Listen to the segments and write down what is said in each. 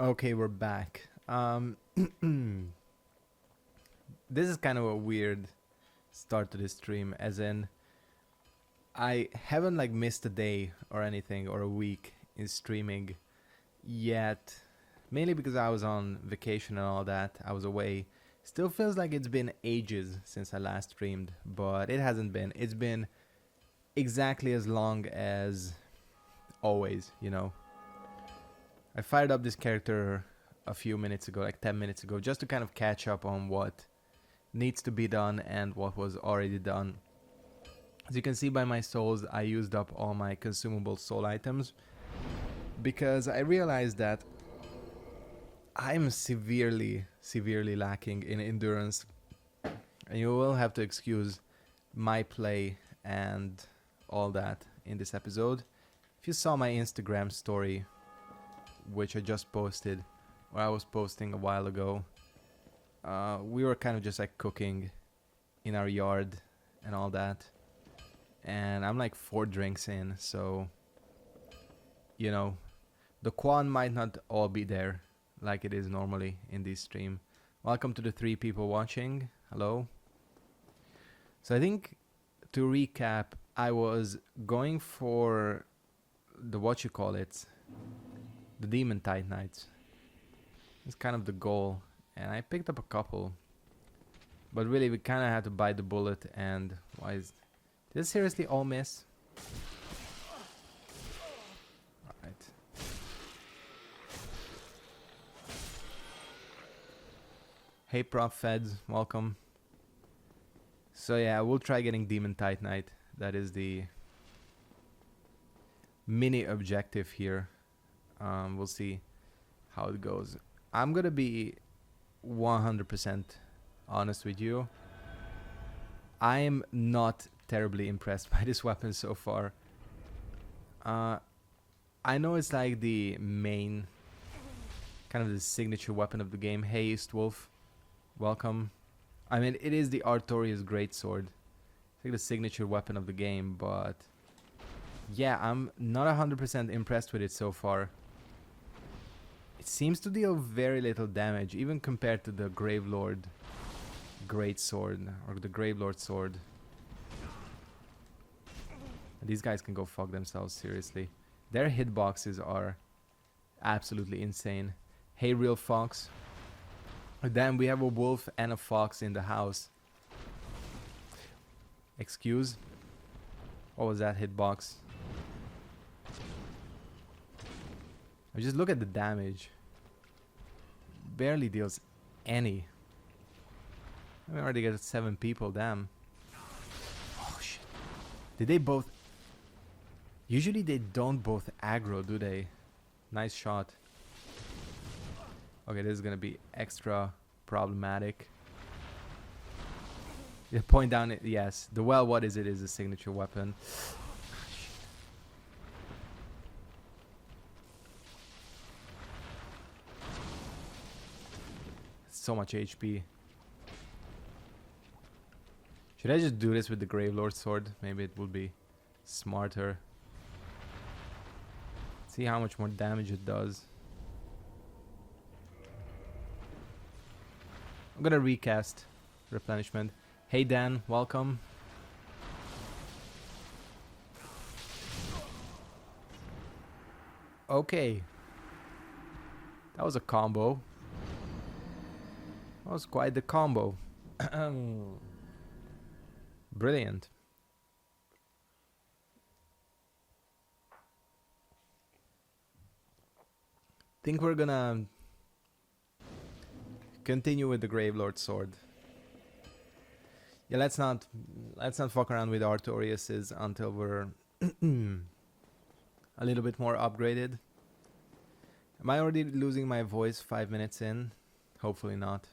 Okay, we're back. This is kind of a weird start to this stream, as in I haven't like missed a day or anything or a week in streaming yet, mainly because I was on vacation and all that. I was away. Still feels like it's been ages since I last streamed, but it hasn't been. It's been exactly as long as always, you know. I fired up this character a few minutes ago, like 10 minutes ago, just to kind of catch up on what needs to be done and what was already done. As you can see by my souls, I used up all my consumable soul items because I realized that I'm severely lacking in endurance, and you will have to excuse my play and all that in this episode. If you saw my Instagram story, which I just posted, or I was posting a while ago, we were kind of just like cooking in our yard and all that, and I'm like 4 drinks in, so you know, the quan might not all be there like it is normally in this stream. Welcome to the 3 people watching. Hello. So I think, to recap, I was going for the the Demon Titanites. It's kind of the goal, and I picked up a couple, but really we kind of had to bite the bullet. And did it seriously all miss? Alright. Hey Prof Feds, welcome. So yeah, we'll try getting Demon Titanite. That is the mini objective here. We'll see how it goes. I'm gonna be 100% honest with you. I am not terribly impressed by this weapon so far. I know it's like the main, kind of the signature weapon of the game. Hey East Wolf, welcome. I mean, it is the Artorias Greatsword. It's like the signature weapon of the game, but yeah, I'm not 100% impressed with it so far. It seems to deal very little damage, even compared to the Gravelord Greatsword, or the Gravelord Sword. These guys can go fuck themselves, seriously. Their hitboxes are absolutely insane. Hey Real Fox. Then we have a wolf and a fox in the house. Excuse? What was that hitbox? Just look at the damage. Barely deals any. I already got 7 people, damn. Oh shit. Did they both... Usually they don't both aggro, do they? Nice shot. Okay, this is gonna be extra problematic. Yeah, point down, yes. The well, what is it, is a signature weapon. So much HP. Should I just do this with the Gravelord sword? Maybe it would be smarter. See how much more damage it does. I'm gonna recast replenishment. Hey Dan, welcome. Okay. That was a combo. That was quite the combo. Brilliant. Think we're gonna continue with the Gravelord sword. Yeah, let's not fuck around with Artorias's until we're a little bit more upgraded. Am I already losing my voice 5 minutes in? Hopefully not.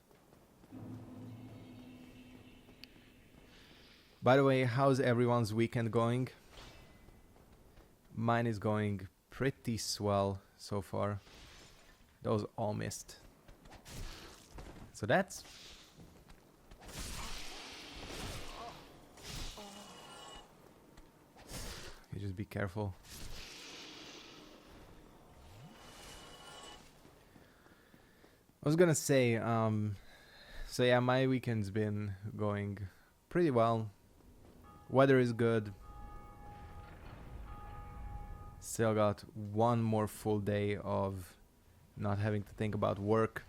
By the way, how's everyone's weekend going? Mine is going pretty swell so far. Those all missed. So that's... You just be careful. was gonna say, so yeah, my weekend's been going pretty well. Weather is good. Still got one more full day of not having to think about work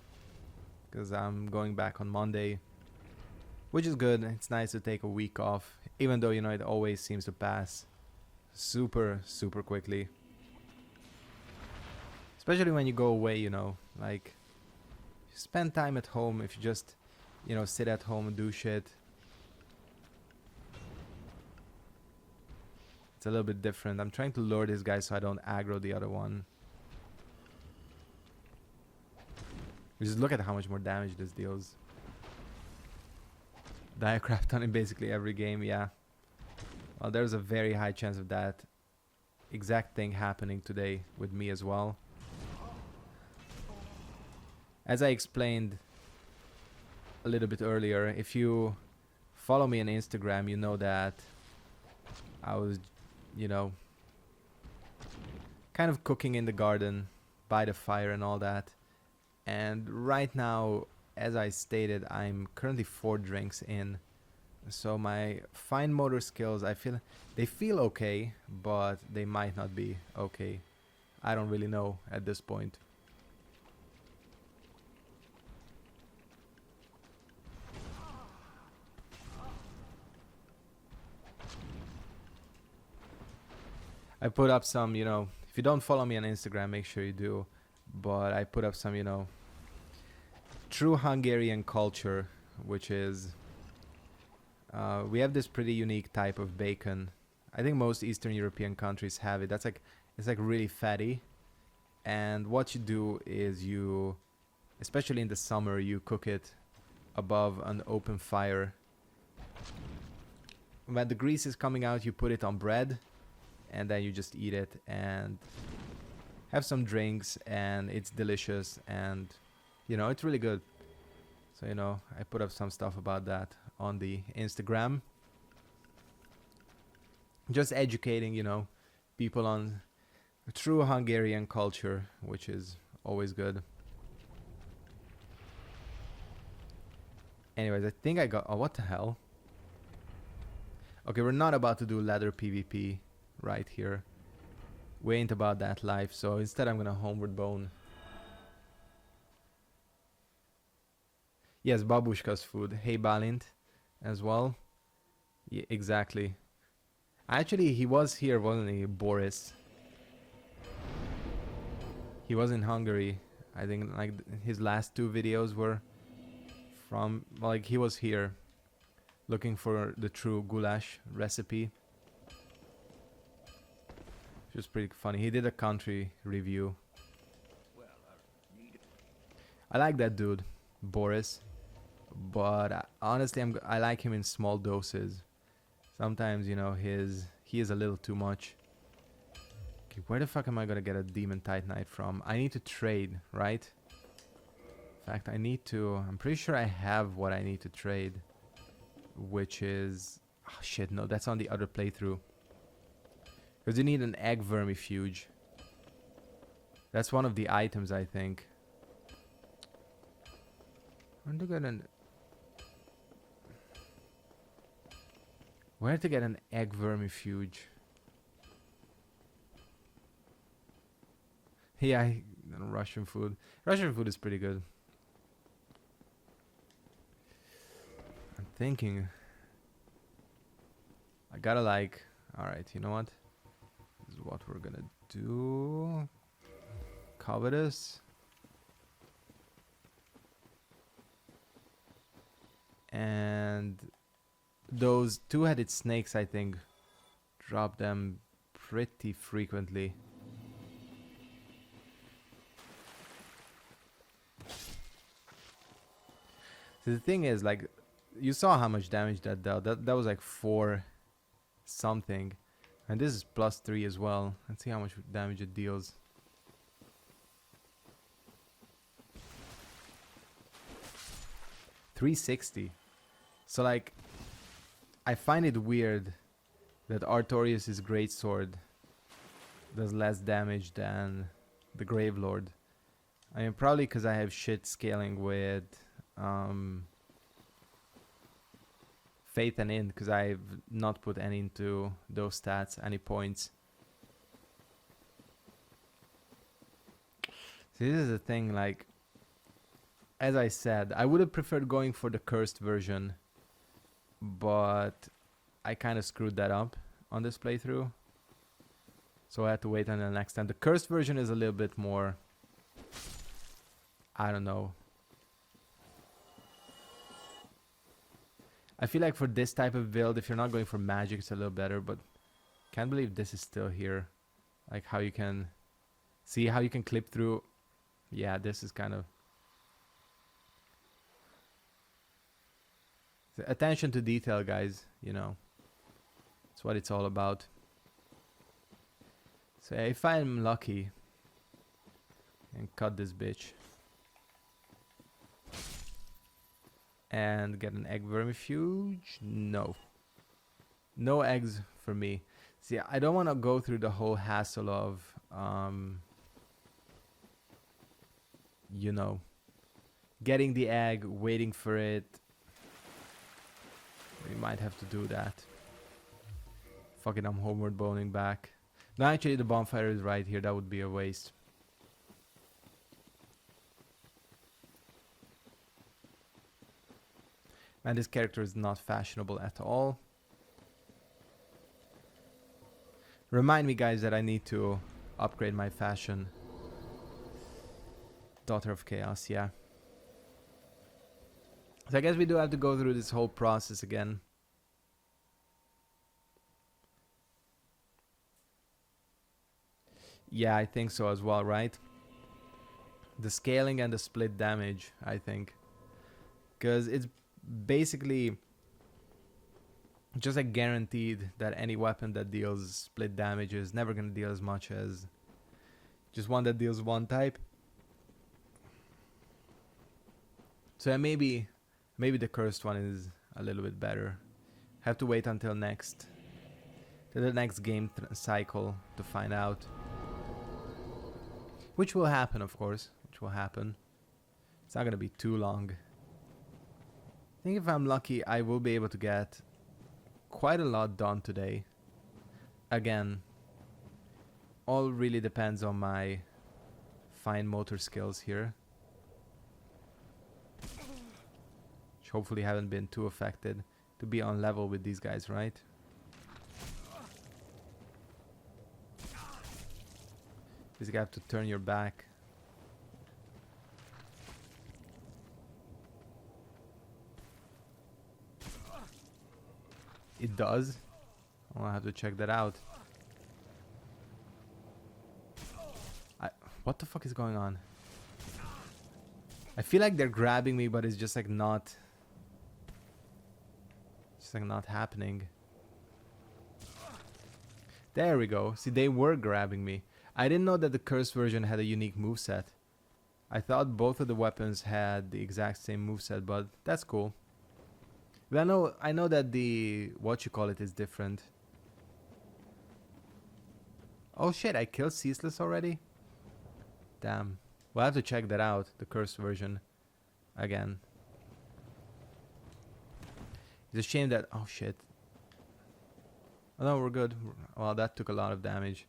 because I'm going back on Monday, which is good. It's nice to take a week off, even though, you know, it always seems to pass super, super quickly. Especially when you go away, you know, like, you spend time at home. If you just, you know, sit at home and do shit, it's a little bit different. I'm trying to lure this guy so I don't aggro the other one. Just look at how much more damage this deals. Diacraft on in basically every game, yeah. Well, there's a very high chance of that exact thing happening today with me as well. As I explained a little bit earlier, if you follow me on Instagram, you know that I was, you know, kind of cooking in the garden by the fire and all that. And right now, as I stated, I'm currently 4 drinks in. So my fine motor skills, they feel okay, but they might not be okay. I don't really know at this point. I put up some, you know, if you don't follow me on Instagram, make sure you do. But I put up some, you know, true Hungarian culture, which is, we have this pretty unique type of bacon. I think most Eastern European countries have it. It's like really fatty. And what you do is you, especially in the summer, you cook it above an open fire. When the grease is coming out, you put it on bread, and then you just eat it and have some drinks, and it's delicious, and you know, it's really good. So, you know, I put up some stuff about that on the Instagram, just educating, you know, people on true Hungarian culture, which is always good. Anyways, I think I got, oh, what the hell? Okay, we're not about to do ladder PvP right here. We ain't about that life, so instead I'm gonna homeward bone. Yes, Babushka's food. Hey, Balint, as well. Yeah, exactly. Actually, he was here, wasn't he, Boris? He was in Hungary. I think like his last 2 videos were from, like, he was here looking for the true goulash recipe. Which was pretty funny. He did a country review. I like that dude, Boris. But honestly, I like him in small doses. Sometimes, you know, he is a little too much. Okay, where the fuck am I gonna get a demon titanite from? I need to trade, right? In fact, I'm pretty sure I have what I need to trade. Which is, oh shit, no, that's on the other playthrough. Because you need an egg vermifuge. That's one of the items, I think. Where to get an egg vermifuge? Yeah, Russian food. Russian food is pretty good. I'm thinking. I gotta like. Alright, you know what? This is what we're gonna do. Covetous. And those 2-headed snakes, I think, drop them pretty frequently. So the thing is, like, you saw how much damage that dealt. That was like 4 something. And this is +3 as well. Let's see how much damage it deals. $360. So like, I find it weird that Artorias' greatsword does less damage than the Gravelord. I mean, probably because I have shit scaling with faith and int, because I've not put any into those stats, any points. See, this is the thing, like, as I said, I would have preferred going for the cursed version, but I kind of screwed that up on this playthrough. So I had to wait until next time. The cursed version is a little bit more, I don't know. I feel like for this type of build, if you're not going for magic, it's a little better, but can't believe this is still here. Like how you can see how you can clip through. Yeah, this is kind of attention to detail, guys, you know. That's what it's all about. So if I'm lucky and cut this bitch and get an egg vermifuge, no eggs for me. See, I don't want to go through the whole hassle of you know, getting the egg, waiting for it. We might have to do that. Fuck it, I'm homeward boning back. No, actually the bonfire is right here. That would be a waste. Man, this character is not fashionable at all. Remind me, guys, that I need to upgrade my fashion. Daughter of Chaos, yeah. So I guess we do have to go through this whole process again. Yeah, I think so as well, right? The scaling and the split damage, I think. Because it's basically just like guaranteed that any weapon that deals split damage is never going to deal as much as just one that deals one type. So maybe the cursed one is a little bit better. Have to wait until the next game cycle to find out. Which will happen, of course. Which will happen. It's not going to be too long. I think if I'm lucky, I will be able to get quite a lot done today. Again, all really depends on my fine motor skills here. Which hopefully haven't been too affected to be on level with these guys, right? Basically, I have to turn your back. It does. I'll have to check that out. What the fuck is going on? I feel like they're grabbing me, but it's just like not... It's like not happening. There we go. See, they were grabbing me. I didn't know that the cursed version had a unique moveset. I thought both of the weapons had the exact same moveset, but that's cool. But I know that the whatchamacallit is different. Oh shit, I killed Ceaseless already? Damn. We'll have to check that out, the cursed version. Again. It's a shame that... Oh shit. Oh no, we're good. Well, that took a lot of damage.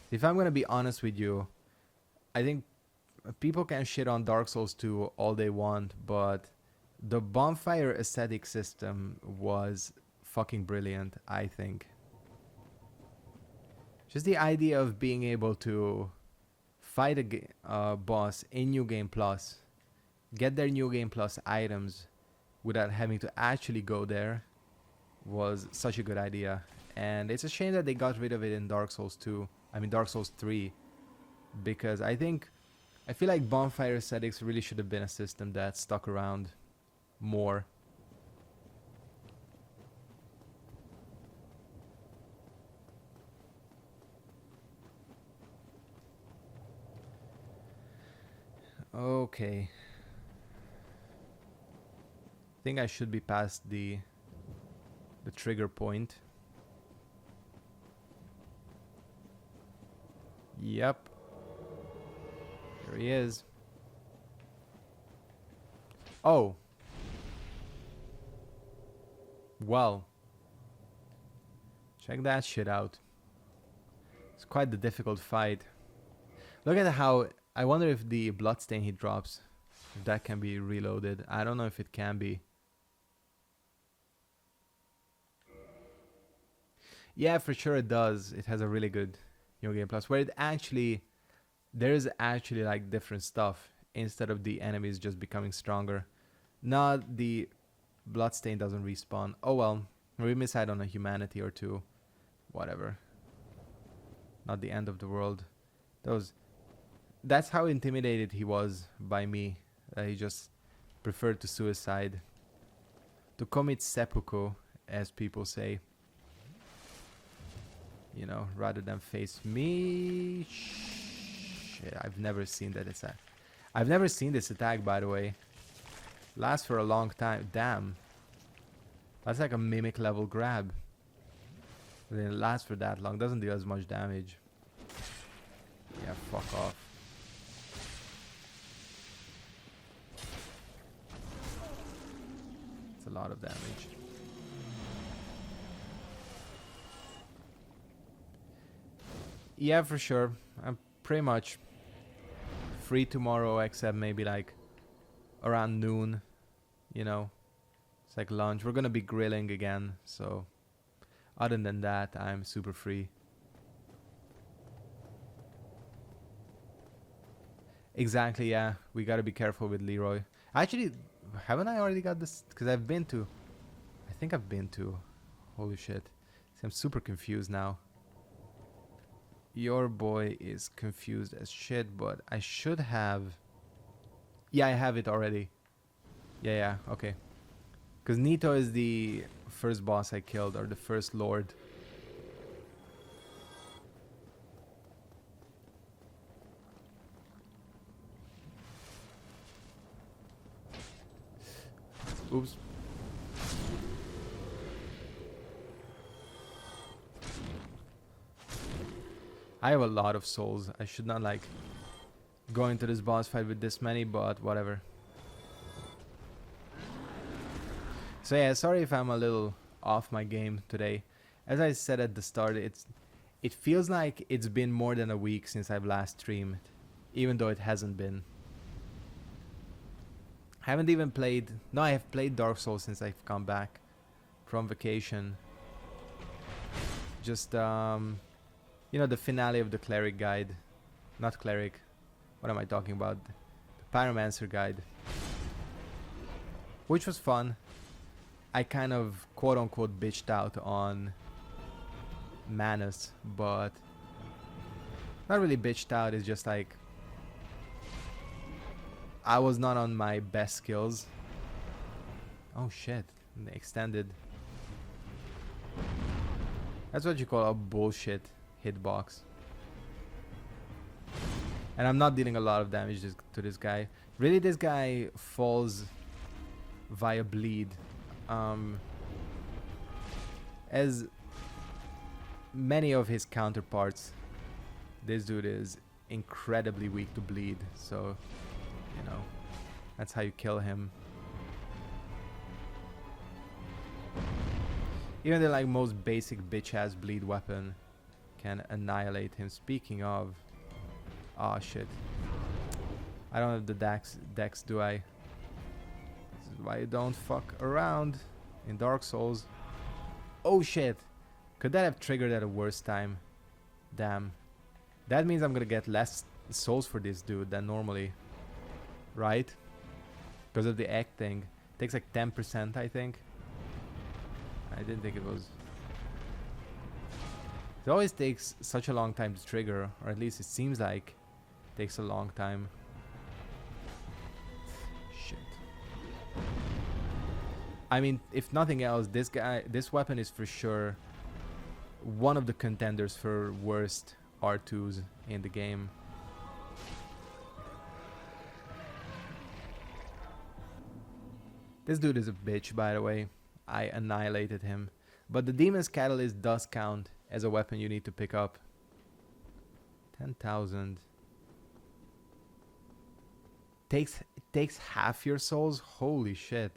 If I'm gonna be honest with you, I think people can shit on Dark Souls 2 all they want, but the bonfire aesthetic system was fucking brilliant, I think. Just the idea of being able to fight a boss in New Game Plus, get their New Game Plus items without having to actually go there was such a good idea. And it's a shame that they got rid of it in Dark Souls 2. I mean Dark Souls 3. Because I feel like bonfire aesthetics really should have been a system that stuck around more. Okay. I think I should be past the trigger point. Yep. Here he is. Oh. Well. Check that shit out. It's quite the difficult fight. Look at how... I wonder if the bloodstain he drops, if that can be reloaded. I don't know if it can be. Yeah, for sure it does. It has a really good New Game Plus, where it actually... There's actually like different stuff, instead of the enemies just becoming stronger. Not the bloodstain doesn't respawn. Oh well, we miss out on a humanity or two. Whatever. Not the end of the world. That's how intimidated he was by me. He just preferred to suicide. To commit seppuku, as people say. You know, rather than face me. Shit, I've never seen that attack. I've never seen this attack, by the way. Lasts for a long time. Damn. That's like a mimic level grab. But it lasts for that long. Doesn't deal as much damage. Yeah, fuck off. It's a lot of damage. Yeah, for sure. I'm pretty much free tomorrow, except maybe like around noon. You know, it's like lunch. We're gonna be grilling again, so other than that, I'm super free. Exactly, yeah. We gotta be careful with Leroy. Actually, haven't I already got this? Because I think I've been to. Holy shit. See, I'm super confused now. Your boy is confused as shit, but I should have... Yeah, I have it already. Yeah, okay. Because Nito is the first boss I killed, or the first lord. Oops. I have a lot of souls. I should not like go into this boss fight with this many, but whatever. So yeah, sorry if I'm a little off my game today. As I said at the start, it feels like it's been more than a week since I've last streamed, even though it hasn't been. I haven't even played... No, I have played Dark Souls since I've come back from vacation. Just, you know, the finale of the Cleric Guide. Not Cleric. What am I talking about? The Pyromancer Guide. Which was fun. I kind of quote-unquote bitched out on Manus, but... Not really bitched out, it's just like... I was not on my best skills. Oh shit, they extended. That's what you call a bullshit hitbox. And I'm not dealing a lot of damage to this guy. Really, this guy falls via bleed. As many of his counterparts, this dude is incredibly weak to bleed, so... You know, that's how you kill him. Even the like most basic bitch-ass bleed weapon can annihilate him. Speaking of... Oh shit. I don't have the dex, do I? This is why you don't fuck around in Dark Souls. Oh shit! Could that have triggered at a worse time? Damn. That means I'm gonna get less souls for this dude than normally. Right? Because of the egg thing. It takes like 10%, I think. I didn't think it was... It always takes such a long time to trigger, or at least it seems like it takes a long time. Shit. I mean, if nothing else, this weapon is for sure one of the contenders for worst R2s in the game. This dude is a bitch, by the way. I annihilated him. But the Demon's Catalyst does count as a weapon you need to pick up. 10,000. Takes half your souls? Holy shit.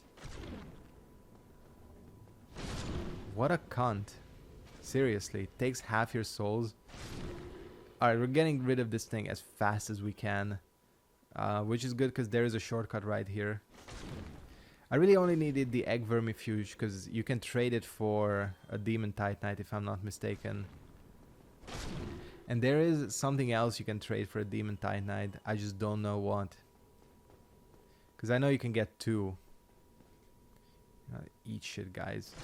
What a cunt. Seriously, takes half your souls. Alright, we're getting rid of this thing as fast as we can. Which is good because there is a shortcut right here. I really only needed the egg vermifuge because you can trade it for a demon titanite if I'm not mistaken. And there is something else you can trade for a demon titanite. I just don't know what. Because I know you can get 2. Eat shit, guys.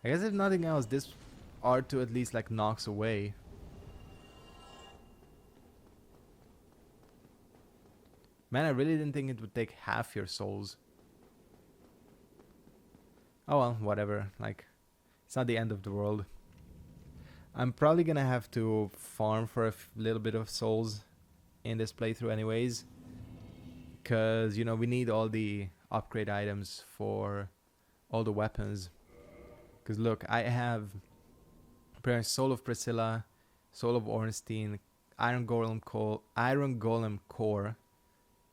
I guess if nothing else, this R2 at least like knocks away. Man, I really didn't think it would take half your souls. Oh well, whatever. Like, it's not the end of the world. I'm probably gonna have to farm for a little bit of souls in this playthrough anyways. Because, you know, we need all the upgrade items for all the weapons. Because look, I have Soul of Priscilla, Soul of Ornstein, Iron Golem Core,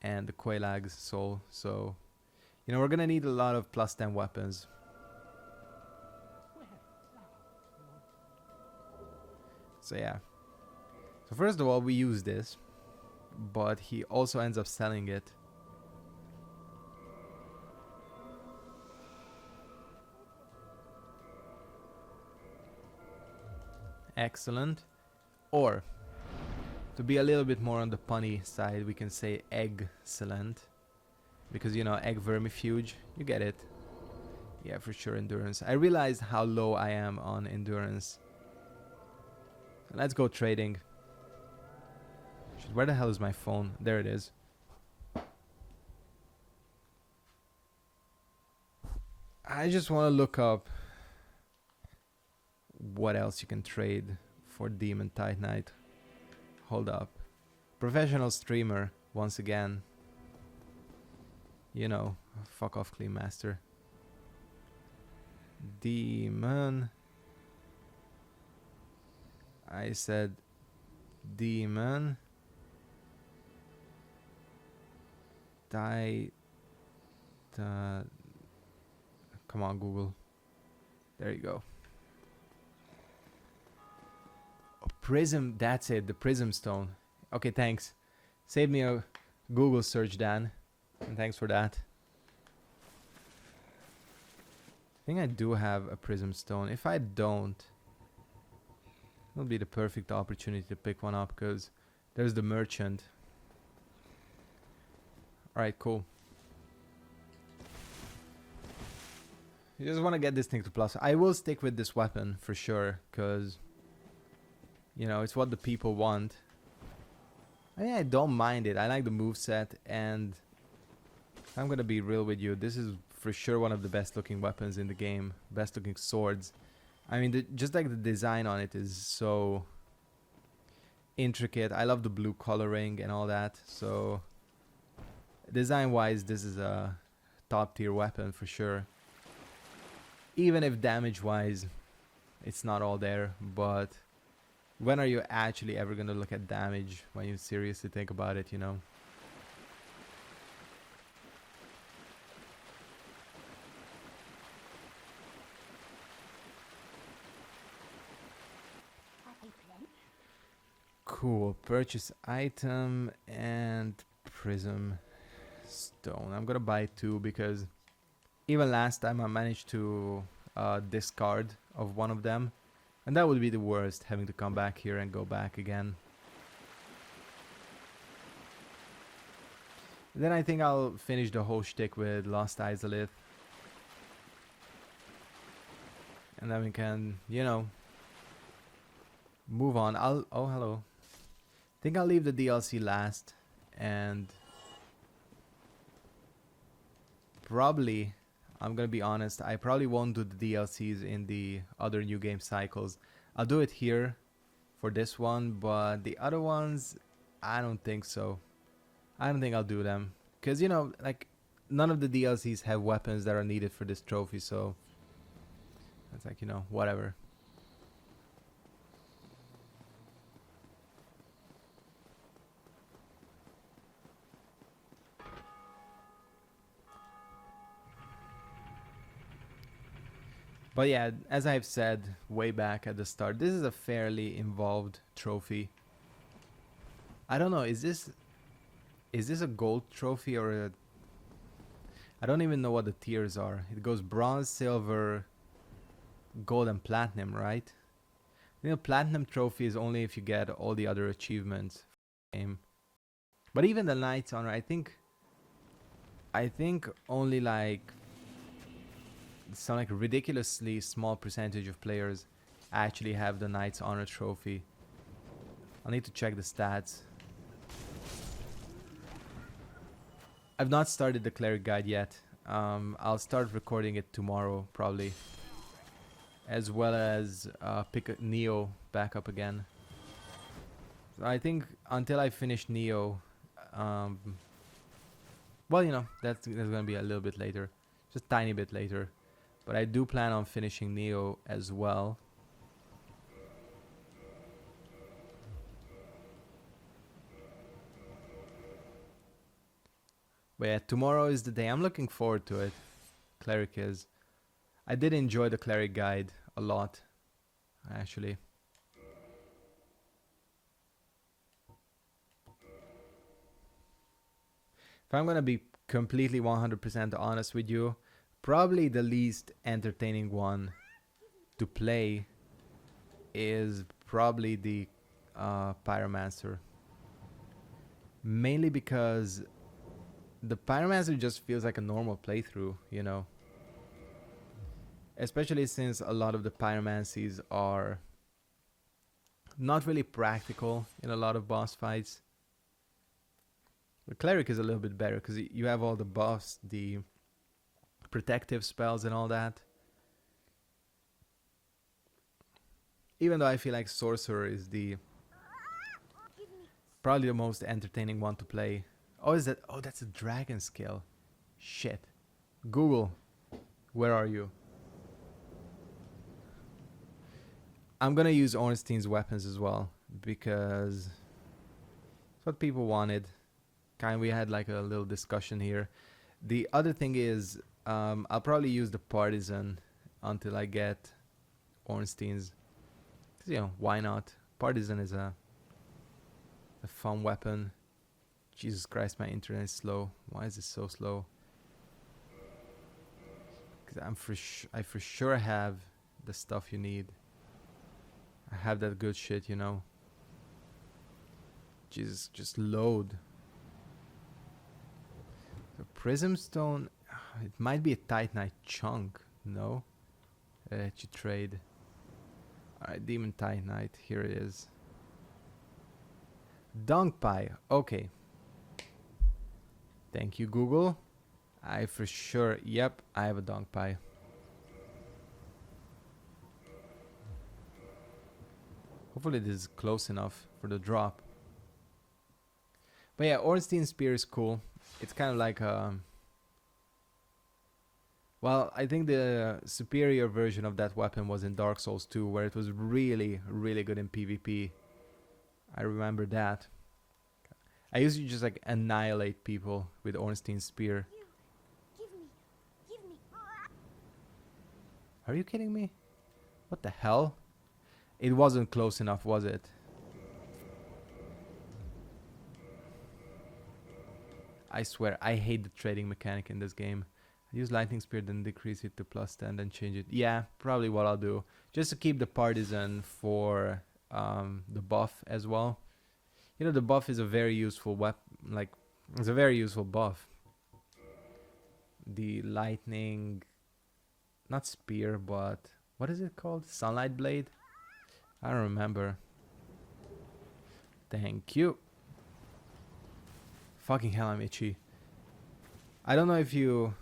and the Quailag's Soul. So, you know, we're gonna need a lot of +10 weapons. So yeah. So first of all, we use this, but he also ends up selling it. Excellent. Or, to be a little bit more on the punny side, we can say excellent. Because, you know, egg vermifuge, you get it. Yeah, for sure, endurance. I realized how low I am on endurance. Let's go trading. Shit, where the hell is my phone? There it is. I just want to look up what else you can trade for Demon Titanite. Hold up. Professional streamer, once again. You know, fuck off, Clean Master. Demon. I said demon. Come on, Google. There you go. Oh, prism, that's it, the prism stone. Okay, thanks. Save me a Google search, Dan. And thanks for that. I think I do have a prism stone. If I don't, it'll be the perfect opportunity to pick one up because there's the merchant. Alright, cool. You just want to get this thing to plus. I will stick with this weapon for sure because, you know, it's what the people want. I mean, I don't mind it. I like the moveset, and I'm gonna be real with you. This is for sure one of the best looking weapons in the game. Best looking swords. I mean, just like the design on it is so intricate. I love the blue coloring and all that. So, design wise, this is a top tier weapon for sure. Even if damage wise, it's not all there. But when are you actually ever gonna look at damage when you seriously think about it, you know? Cool. Purchase item and prism stone. I'm gonna buy 2 because even last time I managed to discard of one of them, and that would be the worst, having to come back here and go back again. Then I think I'll finish the whole shtick with Lost Izalith. And then we can, you know, move on. Oh, hello. I think I'll leave the DLC last, and probably, I'm gonna be honest, I probably won't do the DLCs in the other new game cycles. I'll do it here for this one, but the other ones, I don't think so. I don't think I'll do them. Because, you know, like, none of the DLCs have weapons that are needed for this trophy, so it's like, you know, whatever. But yeah, as I've said way back at the start, this is a fairly involved trophy. I don't know, is this a gold trophy or a... I don't even know what the tiers are. It goes bronze, silver, gold and platinum, right? You know, platinum trophy is only if you get all the other achievements for the game. But even the Knight's Honor, I think only like some like ridiculously small percentage of players actually have the Knight's Honor trophy. I'll need to check the stats. I've not started the cleric guide yet. I'll start recording it tomorrow probably, as well as pick a Neo back up again. So I think until I finish Neo, well, you know, that's gonna be a little bit later, just a tiny bit later. But I do plan on finishing Neo as well. But yeah, tomorrow is the day. I'm looking forward to it. Cleric is. I did enjoy the cleric guide a lot, actually. If I'm gonna be completely 100% honest with you, probably the least entertaining one to play is probably the Pyromancer. Mainly because the Pyromancer just feels like a normal playthrough, you know. Especially since a lot of the pyromancies are not really practical in a lot of boss fights. The cleric is a little bit better because you have all the buffs, the protective spells and all that. Even though I feel like sorcerer is the probably the most entertaining one to play. Oh, is that? Oh, that's a dragon skill. Shit. Google, where are you? I'm gonna use Ornstein's weapons as well because it's what people wanted. We had like a little discussion here. The other thing is, I'll probably use the partisan until I get Ornstein's. 'Cause, you know, why not? Partisan is a fun weapon. Jesus Christ, my internet is slow. Why is it so slow? Because I for sure have the stuff you need. I have that good shit, you know. Jesus, just load. The Prism Stone, it might be a Titanite chunk, no? Let you trade. Alright, Demon Titanite, here it is. Dunk Pie, okay. Thank you, Google. I for sure, yep, I have a Dunk Pie. Hopefully this is close enough for the drop. But yeah, Ornstein Spear is cool. It's kind of like well, I think the superior version of that weapon was in Dark Souls 2, where it was really, really good in PvP. I remember that. I used to just like annihilate people with Ornstein Spear. Give me. Are you kidding me? What the hell? It wasn't close enough, was it? I swear, I hate the trading mechanic in this game. I use Lightning Spear, then decrease it to +10, then change it. Yeah, probably what I'll do. Just to keep the partisan for the buff as well. You know, the buff is a very useful weapon. It's a very useful buff. The lightning, not spear, but what is it called? Sunlight Blade? I don't remember. Thank you. Fucking hell, I'm itchy. I don't know if you've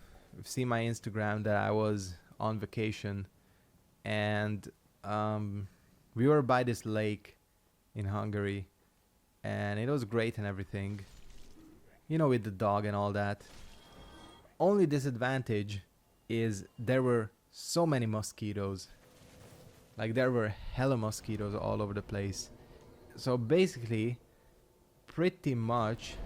seen my Instagram that I was on vacation and we were by this lake in Hungary and it was great and everything. You know, with the dog and all that. Only disadvantage is there were so many mosquitoes. Like there were hella mosquitoes all over the place. So basically, pretty much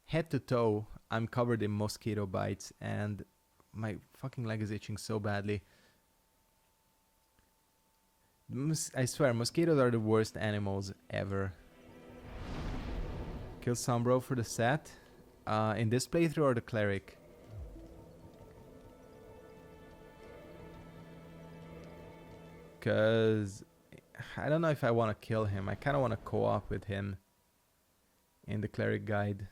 head to toe, I'm covered in mosquito bites and my fucking leg is itching so badly. I swear, mosquitoes are the worst animals ever. Kill Sombro for the set. In this playthrough or the cleric? Because I don't know if I want to kill him. I kind of want to co-op with him in the cleric guide.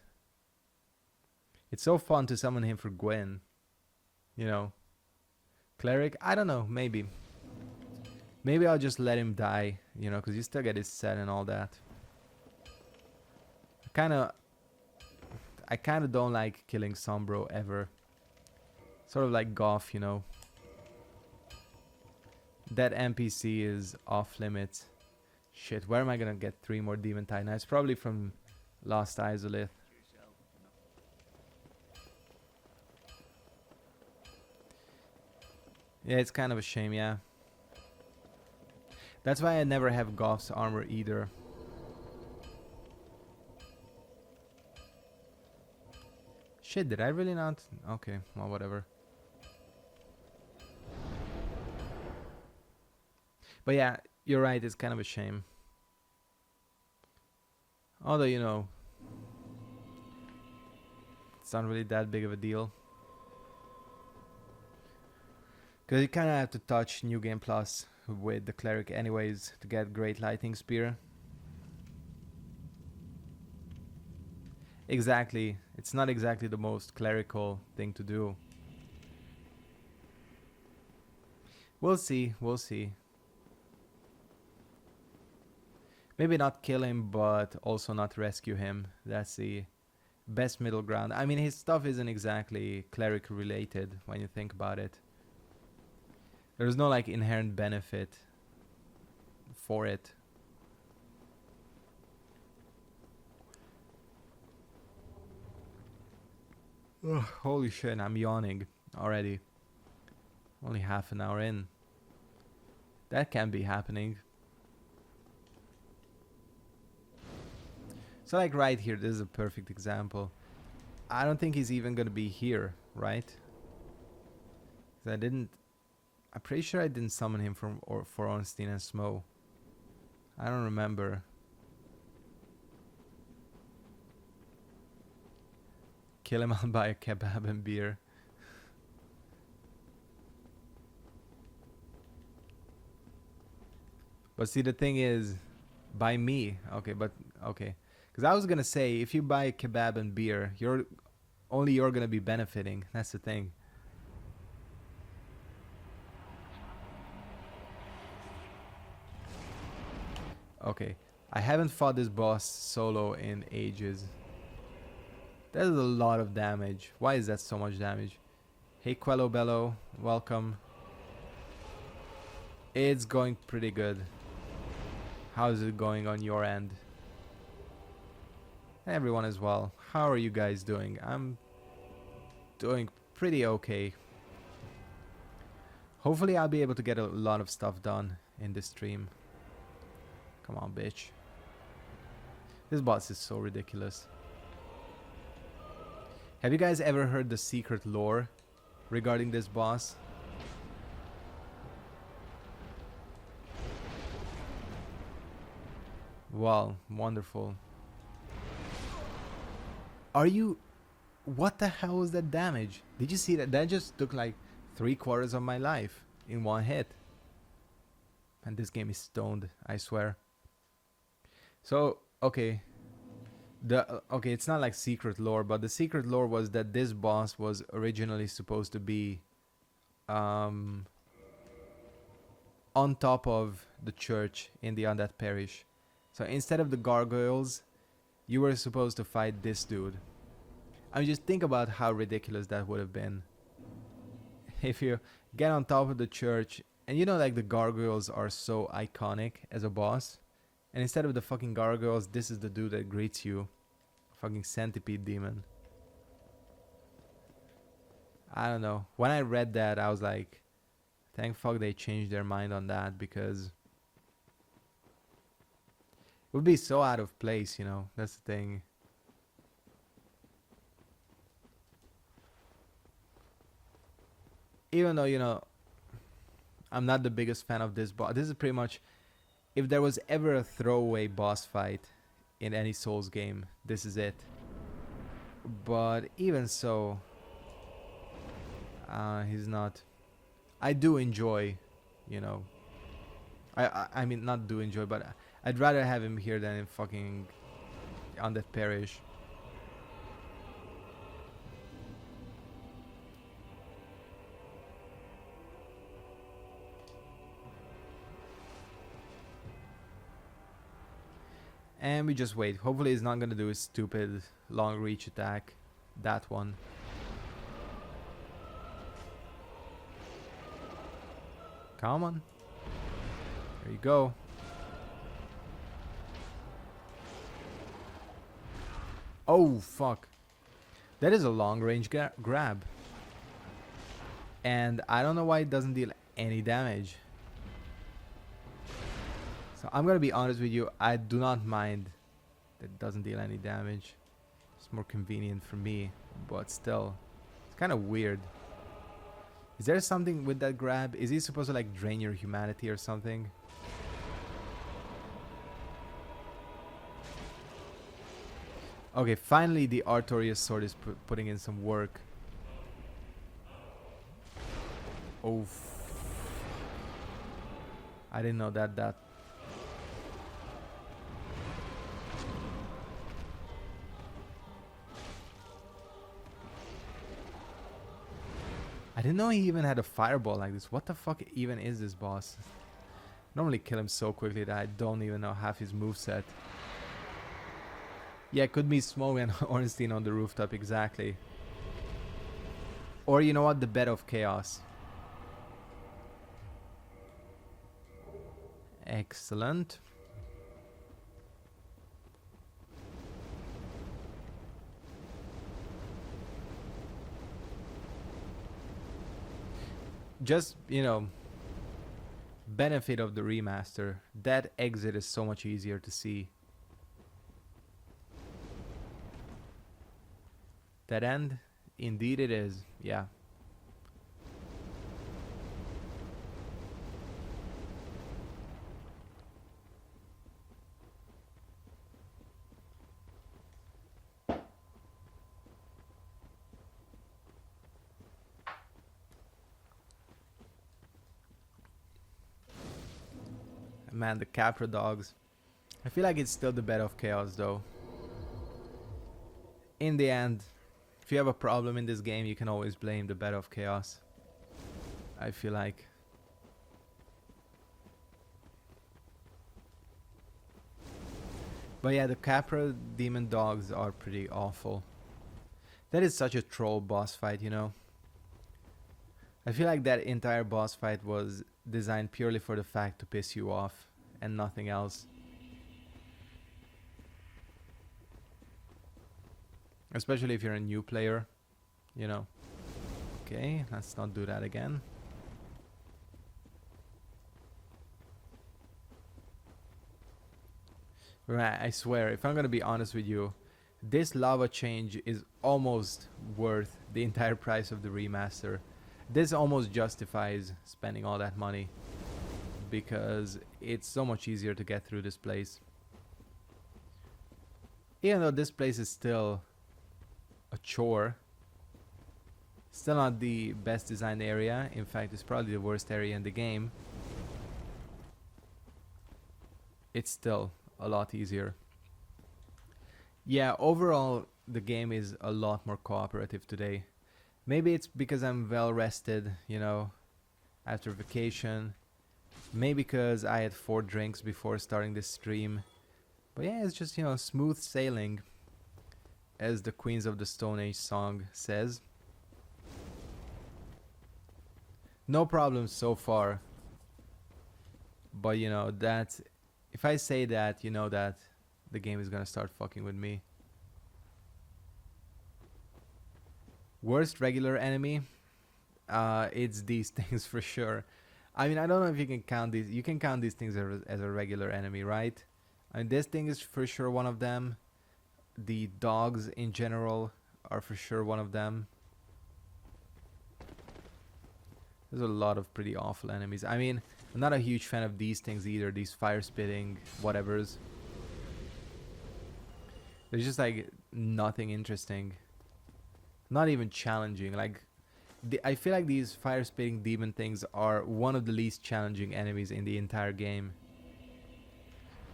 It's so fun to summon him for Gwen. You know. Cleric? I don't know. Maybe. Maybe I'll just let him die. You know, because you still get his set and all that. I kind of don't like killing Sombro ever. Sort of like Goff, you know. That NPC is off limits. Shit, where am I gonna get 3 more Demon Titanites? Probably from Lost Isolith. Yeah, it's kind of a shame, yeah. That's why I never have Goff's armor either. Shit, did I really not? Okay, well, whatever. But yeah, you're right, it's kind of a shame. Although, you know, it's not really that big of a deal. Because you kind of have to touch New Game Plus with the Cleric anyways to get Great Lightning Spear. Exactly. It's not exactly the most clerical thing to do. We'll see, we'll see. Maybe not kill him, but also not rescue him. That's the best middle ground. I mean, his stuff isn't exactly cleric related when you think about it. There's no like inherent benefit for it. Ugh, holy shit, I'm yawning already. Only half an hour in. That can't be happening. So like right here, this is a perfect example. I don't think he's even gonna be here, right? 'Cause I'm pretty sure I didn't summon him for Ornstein and Smo. I don't remember. Kill him, I'll buy a kebab and beer. But see, the thing is, by me, okay, but okay. Because I was gonna say, if you buy a kebab and beer, you're gonna be benefiting. That's the thing. Okay, I haven't fought this boss solo in ages. That is a lot of damage. Why is that so much damage? Hey, Quello Bello, welcome. It's going pretty good. How is it going on your end? Everyone as well. How are you guys doing? I'm doing pretty okay. Hopefully I'll be able to get a lot of stuff done in this stream. Come on, bitch. This boss is so ridiculous. Have you guys ever heard the secret lore regarding this boss? Wow, wonderful. Are you... What the hell was that damage? Did you see that? That just took like 3/4 of my life in one hit. And this game is stoned, I swear. So, okay. Okay, it's not like secret lore, but the secret lore was that this boss was originally supposed to be on top of the church in the Undead Parish. So instead of the gargoyles, you were supposed to fight this dude. I mean, just think about how ridiculous that would have been. If you get on top of the church, and you know, like, the gargoyles are so iconic as a boss, and instead of the fucking gargoyles, this is the dude that greets you. Fucking centipede demon. I don't know. When I read that, I was like, thank fuck they changed their mind on that, because it would be so out of place, you know. That's the thing. Even though, you know, I'm not the biggest fan of this boss. This is pretty much, if there was ever a throwaway boss fight in any Souls game, this is it. But even so, he's not. I do enjoy, you know. I mean, not do enjoy, but I'd rather have him here than in fucking Undead Parish. And we just wait. Hopefully he's not gonna do his stupid long reach attack. That one. Come on. There you go. Oh, fuck. That is a long range grab. And I don't know why it doesn't deal any damage. So I'm gonna be honest with you, I do not mind that it doesn't deal any damage. It's more convenient for me, but still, it's kind of weird. Is there something with that grab? Is he supposed to like drain your humanity or something? Okay, finally the Artorias sword is putting in some work. Oh, I didn't know that. I didn't know he even had a fireball like this. What the fuck even is this boss? Normally kill him so quickly that I don't even know half his moveset. Yeah, could be Smoke and Ornstein on the rooftop, exactly. Or you know what? The Bed of Chaos. Excellent. Just, you know, benefit of the remaster. That exit is so much easier to see. That end? Indeed it is, yeah. Man, the Capra dogs. I feel like it's still the Bed of Chaos though. In the end, if you have a problem in this game, you can always blame the Bed of Chaos. I feel like. But yeah, the Capra demon dogs are pretty awful. That is such a troll boss fight, you know. I feel like that entire boss fight was designed purely for the fact to piss you off and nothing else. Especially if you're a new player, you know. Okay, let's not do that again. Right, I swear, if I'm gonna be honest with you, this lava change is almost worth the entire price of the remaster. This almost justifies spending all that money because it's so much easier to get through this place. Even though this place is still a chore, still not the best designed area. In fact, it's probably the worst area in the game. It's still a lot easier. Yeah, overall the game is a lot more cooperative today. Maybe it's because I'm well rested, you know, after vacation. Maybe because I had 4 drinks before starting this stream. But yeah, it's just, you know, smooth sailing, as the Queens of the Stone Age song says. No problems so far. But you know, that if I say that, you know that the game is gonna start fucking with me. Worst regular enemy? It's these things for sure. I mean, I don't know if you can count these. You can count these things as a regular enemy, right? I mean, this thing is for sure one of them. The dogs in general are for sure one of them. There's a lot of pretty awful enemies. I mean, I'm not a huge fan of these things either. These fire spitting whatevers. There's just like nothing interesting. Not even challenging. Like, I feel like these fire spitting demon things are one of the least challenging enemies in the entire game.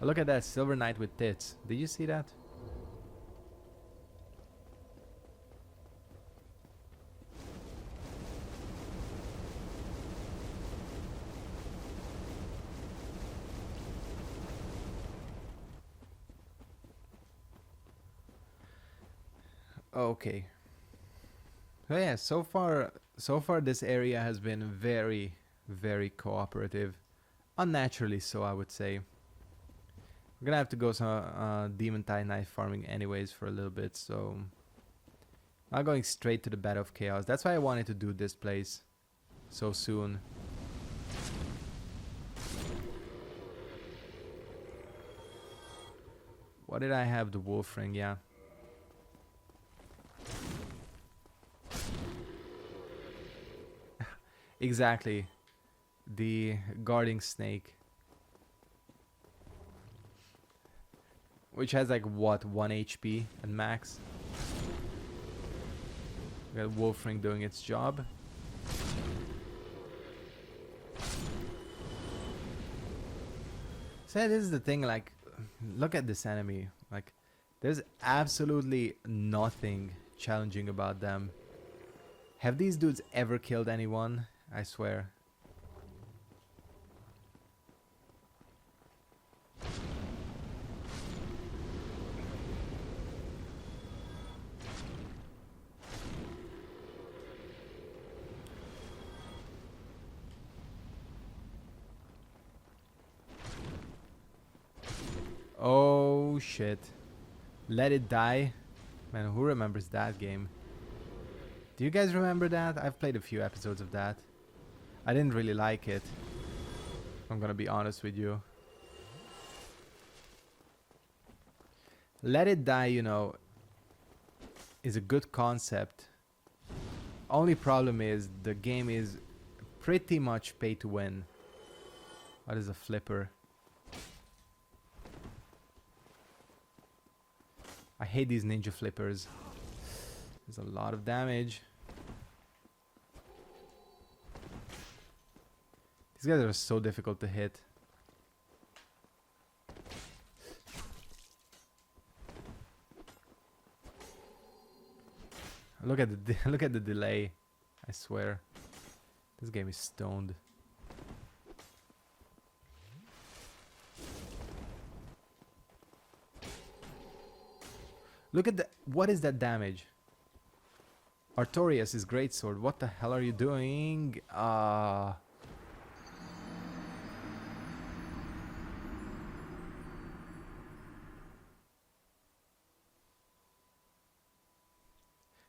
Oh, look at that silver knight with tits. Did you see that? Okay. So yeah, so far this area has been very, very cooperative. Unnaturally so, I would say. We're gonna have to go some demon tie knife farming anyways for a little bit, so I'm going straight to the bed of chaos. That's why I wanted to do this place so soon. What did I have? The wolf ring, yeah. Exactly. The guarding snake. Which has like what, 1 HP at max. We got wolf ring doing its job. So this is the thing, like, look at this enemy. Like, there's absolutely nothing challenging about them. Have these dudes ever killed anyone? I swear. Oh shit. Let It Die. Man, who remembers that game? Do you guys remember that? I've played a few episodes of that. I didn't really like it. I'm gonna be honest with you. Let It Die, you know, is a good concept. Only problem is the game is pretty much pay to win. What is a flipper? I hate these ninja flippers. There's a lot of damage. These guys are so difficult to hit. Look at the look at the delay. I swear, this game is stoned. Look at the, what is that damage? Artorias is greatsword. What the hell are you doing?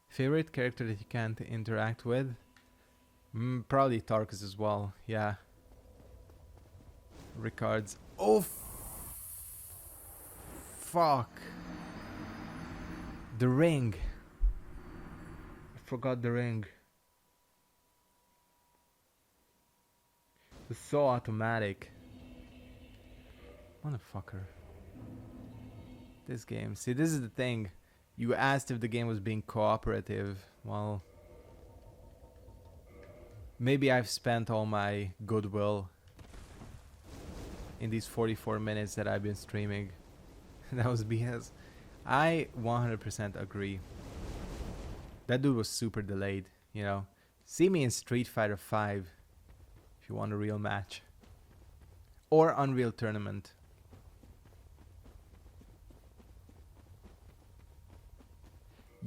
Favorite character that you can't interact with? Probably Tarkus as well. Yeah. Ricard's. Oh, fuck. The ring. I forgot the ring. It's so automatic. Motherfucker. This game. See, this is the thing. You asked if the game was being cooperative. Well, maybe I've spent all my goodwill in these 44 minutes that I've been streaming. That was BS. I 100% agree. That dude was super delayed, you know. See me in Street Fighter 5 if you want a real match. Or Unreal Tournament.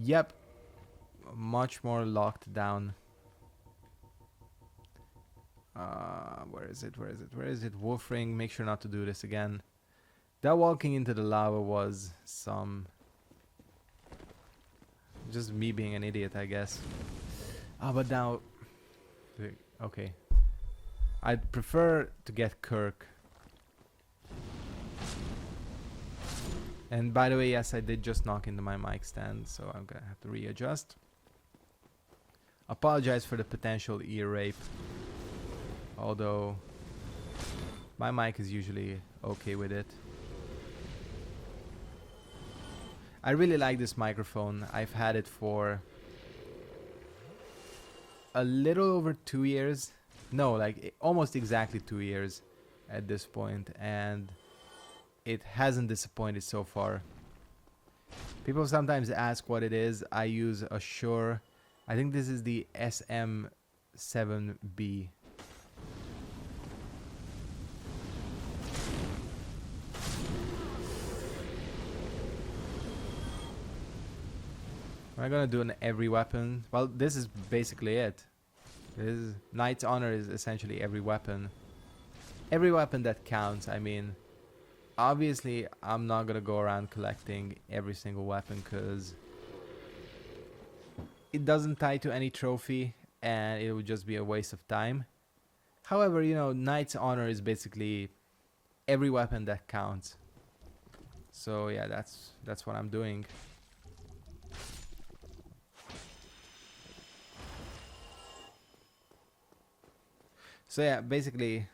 Yep. Much more locked down. Where is it? Where is it? Where is it? Wolf Ring. Make sure not to do this again. That walking into the lava was some... just me being an idiot, I guess. But now... okay. I'd prefer to get Kirk. And by the way, yes, I did just knock into my mic stand, so I'm gonna have to readjust. Apologize for the potential ear rape. although my mic is usually okay with it. I really like this microphone. I've had it for a little over 2 years. No, like almost exactly 2 years at this point, and it hasn't disappointed so far. People sometimes ask what it is. I use a Shure. I think this is the SM7B. Am I gonna do an every weapon? Well, this is basically it. This is, Knight's Honor is essentially every weapon. Every weapon that counts. I mean, obviously I'm not gonna go around collecting every single weapon because it doesn't tie to any trophy and it would just be a waste of time. However, you know, Knight's Honor is basically every weapon that counts. So yeah, that's what I'm doing. So yeah, basically,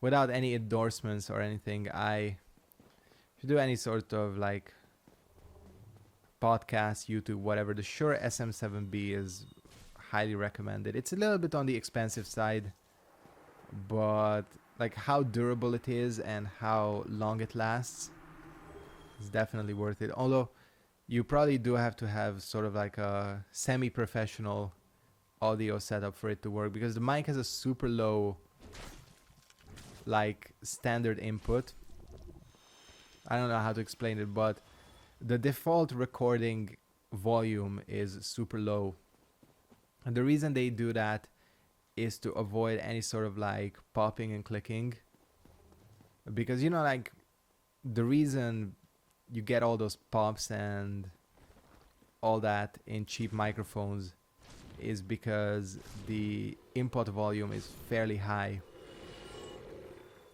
without any endorsements or anything, I should do any sort of like podcast, YouTube, whatever. The Shure SM7B is highly recommended. It's a little bit on the expensive side, but like how durable it is and how long it lasts is definitely worth it. Although you probably do have to have sort of like a semi-professional audio setup for it to work, because the mic has a super low like standard input. I don't know how to explain it, but the default recording volume is super low, and the reason they do that is to avoid any sort of like popping and clicking, because you know, like the reason you get all those pops and all that in cheap microphones is because the input volume is fairly high,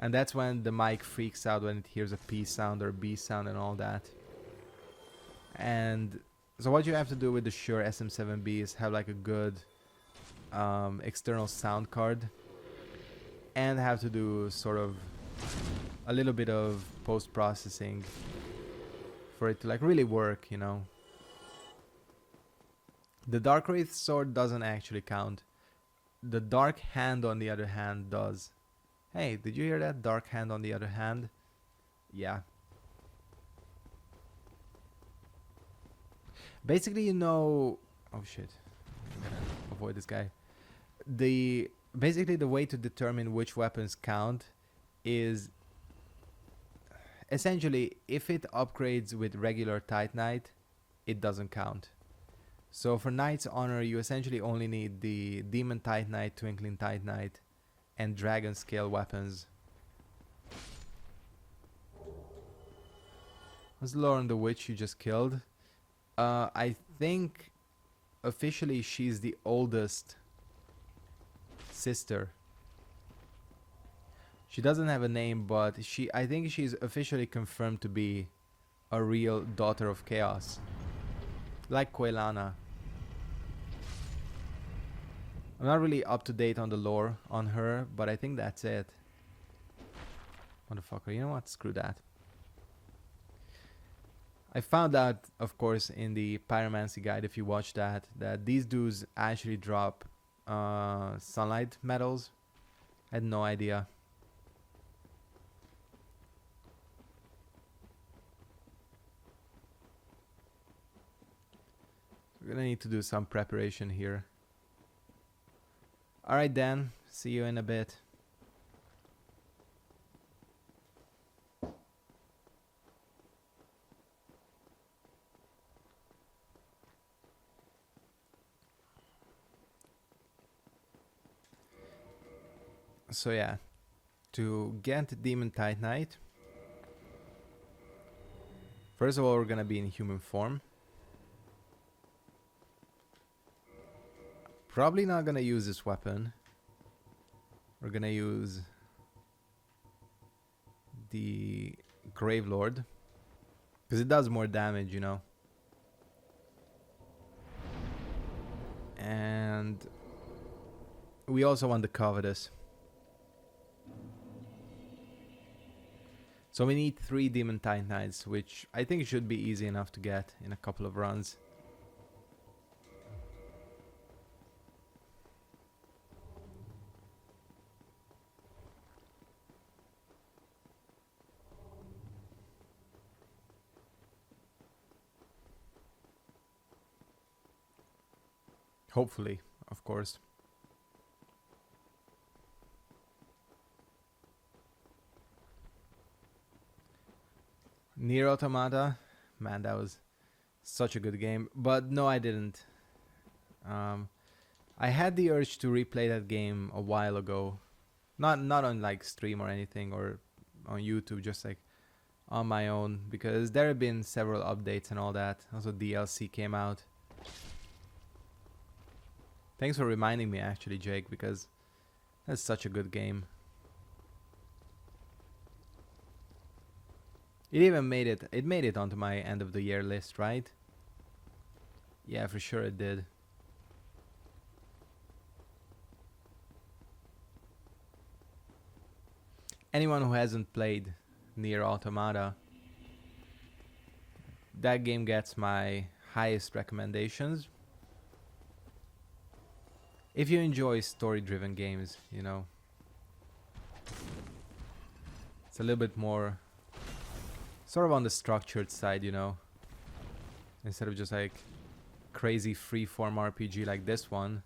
and that's when the mic freaks out when it hears a P sound or a B sound and all that. And so what you have to do with the Shure SM7B is have like a good external sound card, and have to do sort of a little bit of post-processing for it to like really work, you know. The Dark Wraith sword doesn't actually count. The Dark Hand, on the other hand, does. Hey, did you hear that? Dark Hand, on the other hand. Yeah. Basically, you know... Oh shit. I'm gonna avoid this guy. Basically, the way to determine which weapons count is... essentially, if it upgrades with regular Titanite, it doesn't count. So for Knight's Honor, you essentially only need the Demon Titanite, Twinkling Titanite, and Dragon Scale weapons. What's Lauren the Witch you just killed? I think officially she's the oldest sister. She doesn't have a name, but I think she's officially confirmed to be a real daughter of chaos. Like Quelana. I'm not really up to date on the lore on her, but I think that's it. Motherfucker, you know what? Screw that. I found out, of course, in the Pyromancy guide, if you watch that these dudes actually drop sunlight medals. I had no idea. We're gonna need to do some preparation here. Alright Dan, see you in a bit. So yeah, to get Demon Titanite, first of all we're gonna be in human form. Probably not gonna use this weapon. We're gonna use the Gravelord, because it does more damage, you know. And we also want the Covetous. So we need 3 Demon Titanites, which I think should be easy enough to get in a couple of runs. Hopefully, of course. Nier Automata, man, that was such a good game. But no, I didn't. I had the urge to replay that game a while ago, not on like stream or anything or on YouTube, just like on my own, because there have been several updates and all that. Also, DLC came out. Thanks for reminding me, actually, Jake, because that's such a good game. It even made it. It made it onto my end of the year list, right? Yeah, for sure it did. Anyone who hasn't played Nier Automata, that game gets my highest recommendations. If you enjoy story-driven games, you know, it's a little bit more sort of on the structured side, you know, instead of just like crazy free-form RPG like this one.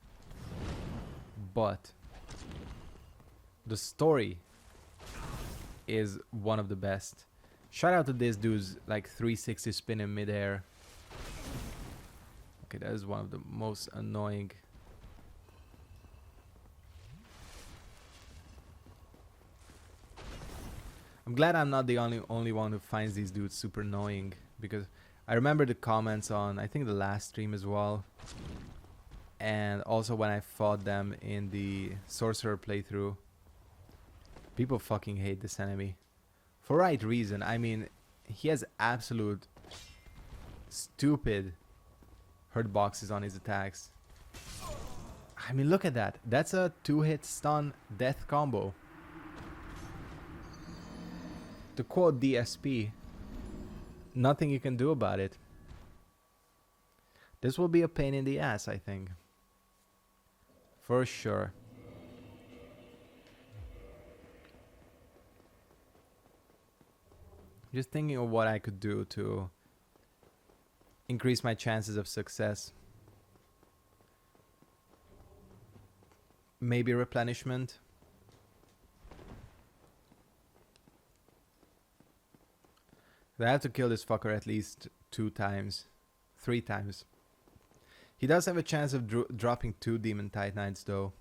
But the story is one of the best. Shout out to this dude's like 360 spin in midair. Okay, that is one of the most annoying. I'm glad I'm not the only one who finds these dudes super annoying, because I remember the comments on, I think, the last stream as well, and also when I fought them in the sorcerer playthrough. People fucking hate this enemy for right reason. I mean, he has absolute stupid hurt boxes on his attacks. I mean, look at that. That's a 2-hit stun death combo. To quote DSP, nothing you can do about it. This will be a pain in the ass, I think. For sure. Just thinking of what I could do to increase my chances of success. Maybe replenishment. I have to kill this fucker at least 2 times. 3 times. He does have a chance of dropping 2 Demon Titanites though.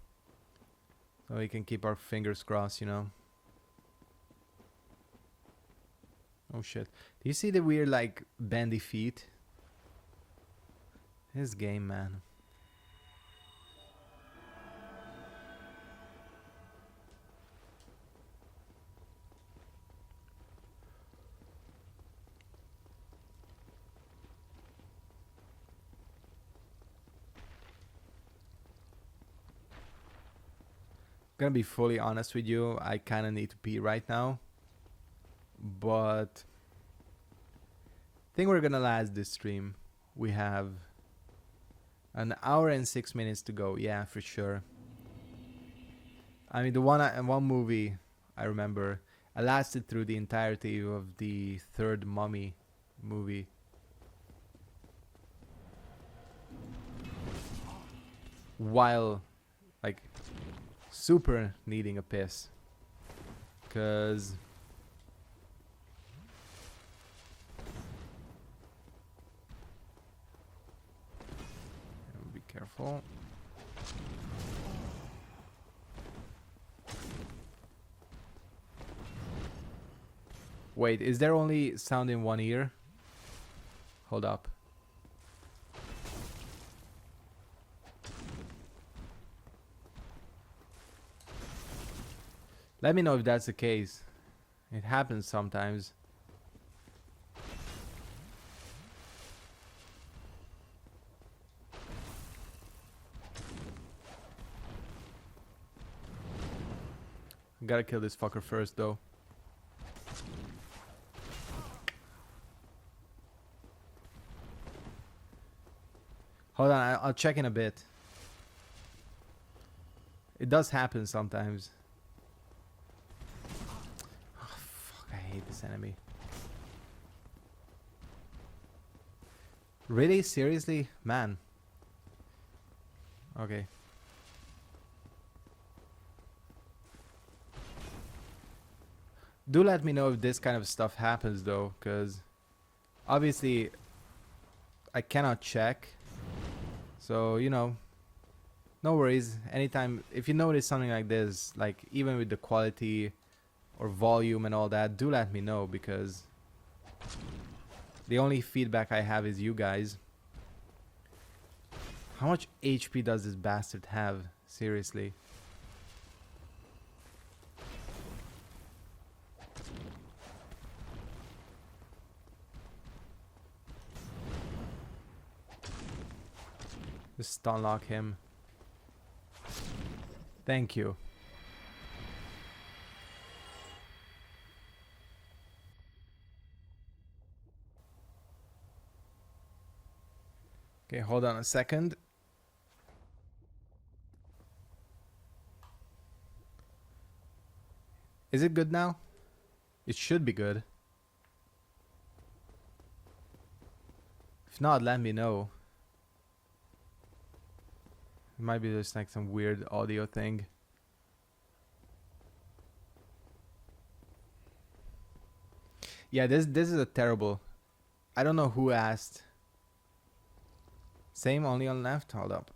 So we can keep our fingers crossed, you know. Oh shit. Do you see the weird like bendy feet? This game, man. Gonna be fully honest with you, I kinda need to pee right now. But I think we're gonna last this stream. We have an hour and 6 minutes to go. Yeah, for sure. I mean, the one movie I remember, I lasted through the entirety of the 3rd Mummy movie. While, like, super needing a piss. Cause be careful. Wait, is there only sound in one ear? Hold up. Let me know if that's the case. It happens sometimes. Gotta kill this fucker first, though. Hold on, I'll check in a bit. It does happen sometimes. Oh, fuck, I hate this enemy. Really? Seriously? Man. Okay. Do let me know if this kind of stuff happens, though, because obviously I cannot check. So, you know, no worries. Anytime, if you notice something like this, like even with the quality or volume and all that, do let me know, because the only feedback I have is you guys. How much HP does this bastard have? Seriously. Just stun lock him. Thank you. Okay, hold on a second. Is it good now? It should be good. If not, let me know. It might be just like some weird audio thing. Yeah, this is a terrible. I don't know who asked. Same, only on left. Hold up.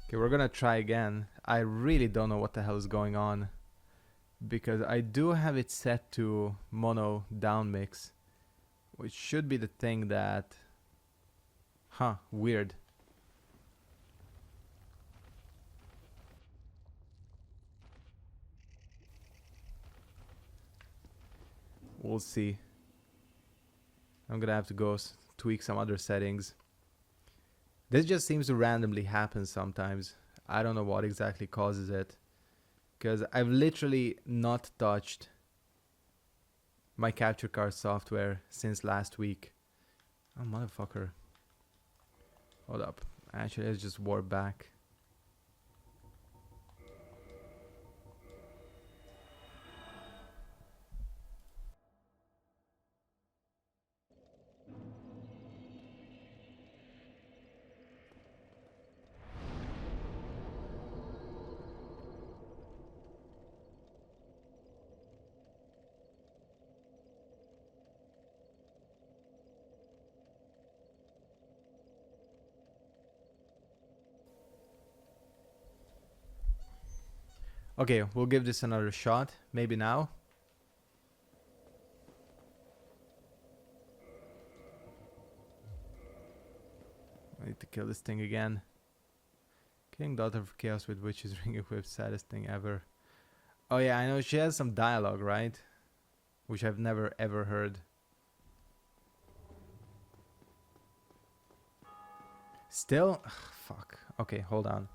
Okay, we're gonna try again. I really don't know what the hell is going on, because I do have it set to mono down mix, which should be the thing that... Huh, weird. We'll see. I'm gonna have to go tweak some other settings. This just seems to randomly happen sometimes. I don't know what exactly causes it, because I've literally not touched my capture card software since last week. Oh, motherfucker. Hold up. Actually, let's just warp back. Okay, we'll give this another shot. Maybe now. I need to kill this thing again. King Daughter of Chaos with Witch's Ring equipped, saddest thing ever. Oh yeah, I know she has some dialogue, right? Which I've never ever heard. Still? Ugh, fuck. Okay, hold on.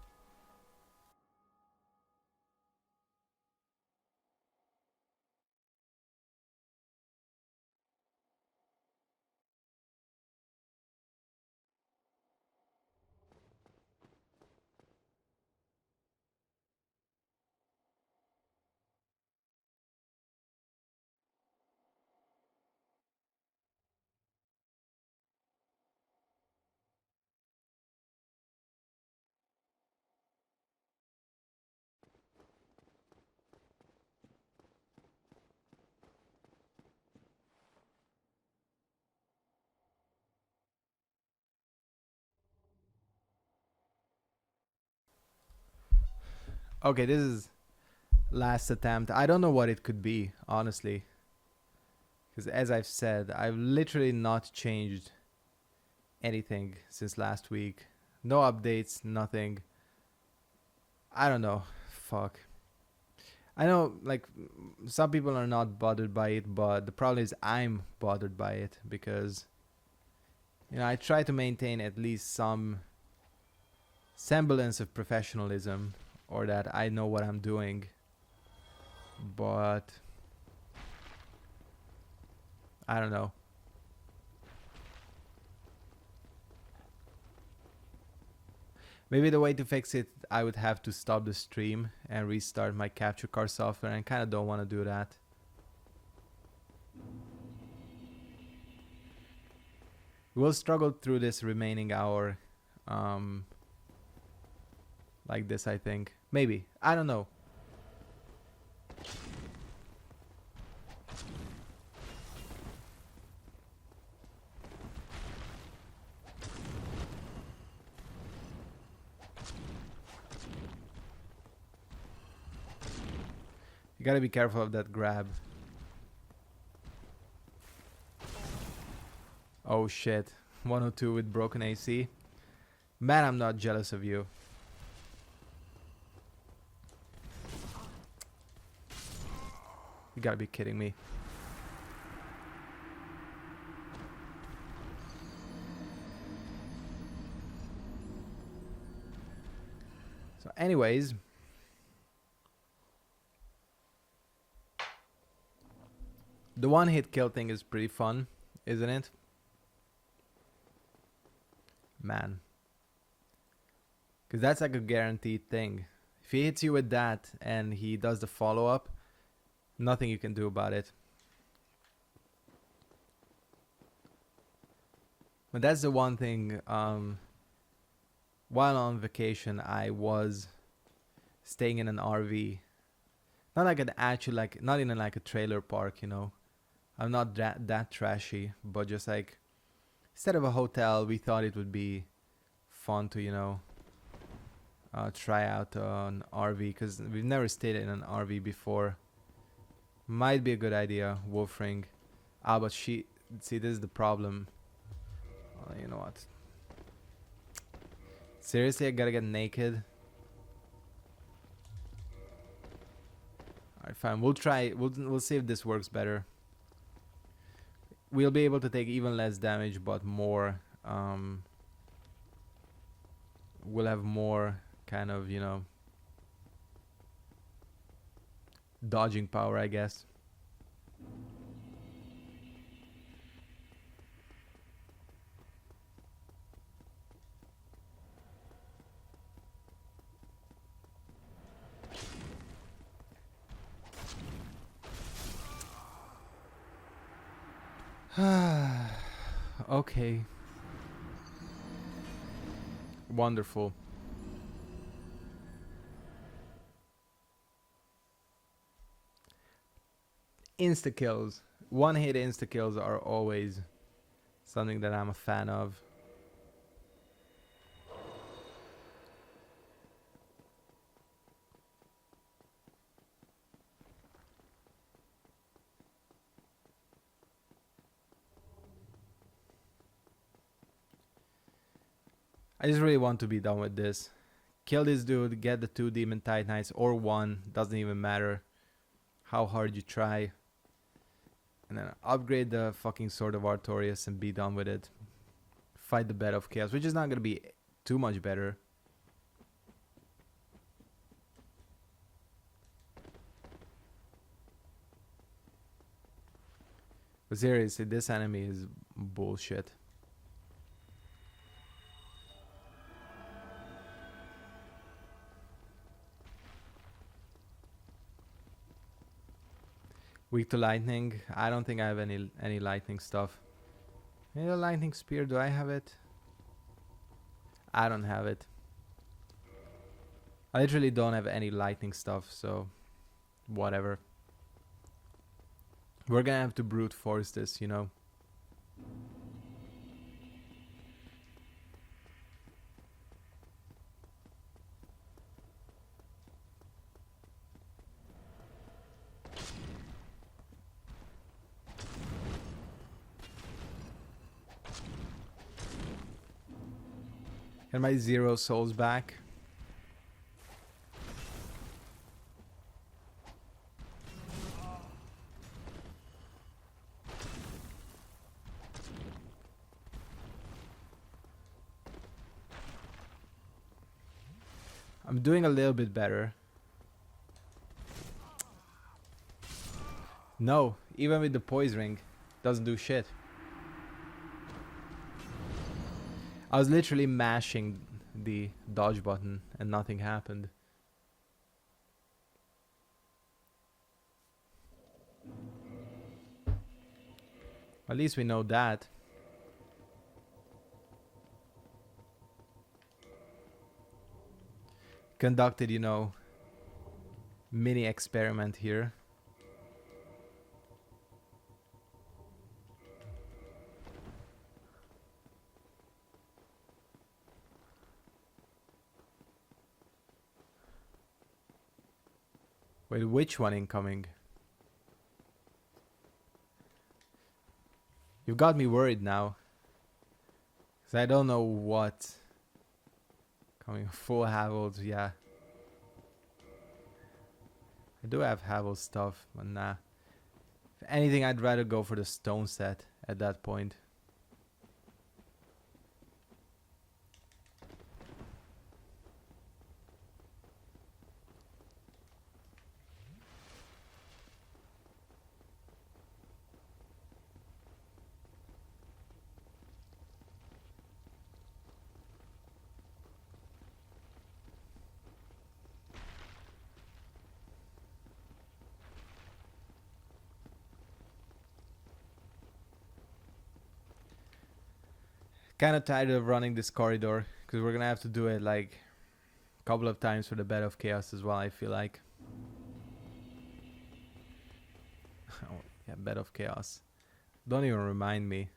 Okay, this is last attempt. I don't know what it could be, honestly. Because as I've said, I've literally not changed anything since last week. No updates, nothing. I don't know. Fuck. I know, like, some people are not bothered by it, but the problem is I'm bothered by it because, you know, I try to maintain at least some semblance of professionalism or that I know what I'm doing. But I don't know. Maybe the way to fix it, I would have to stop the stream and restart my capture card software, and I kind of don't want to do that. We'll struggle through this remaining hour like this, I think. Maybe. I don't know. You gotta be careful of that grab. Oh shit. 102 with broken AC. Man, I'm not jealous of you. You gotta be kidding me. So anyways, the one hit kill thing is pretty fun, isn't it? Man. Because that's like a guaranteed thing. If he hits you with that and he does the follow-up, nothing you can do about it. But that's the one thing. While on vacation, I was staying in an RV. Not like an actual, like, not in like a trailer park, you know. I'm not that trashy, but just like, instead of a hotel, we thought it would be fun to, you know, try out an RV, because we've never stayed in an RV before. Might be a good idea, Wolfring. But see, this is the problem. You know what? Seriously, I gotta get naked. Alright, fine. We'll try. We'll see if this works better. We'll be able to take even less damage, but more. We'll have more kind of, you know, dodging power, I guess. Okay. Wonderful. Insta kills. One hit insta kills are always something that I'm a fan of. I just really want to be done with this. Kill this dude, get the 2 Demon Titanites, or 1, doesn't even matter how hard you try. And then upgrade the fucking Sword of Artorias and be done with it. Fight the Bed of Chaos, which is not gonna be too much better. But seriously, this enemy is bullshit. Weak to lightning. I don't think I have any lightning stuff. Maybe a lightning spear. Do I have it? I don't have it. I literally don't have any lightning stuff, so whatever. We're gonna have to brute force this, you know. Get my 0 souls back. I'm doing a little bit better. No, even with the poise ring, doesn't do shit. I was literally mashing the dodge button and nothing happened. At least we know that. Conducted, you know, mini experiment here. Wait, which one incoming? You've got me worried now. Cause I don't know what. Coming full Havel's, yeah. I do have Havel stuff, but nah. If anything, I'd rather go for the stone set at that point. Kind of tired of running this corridor because we're gonna have to do it like a couple of times for the Bed of Chaos as well, I feel like. Oh, yeah, Bed of Chaos. Don't even remind me.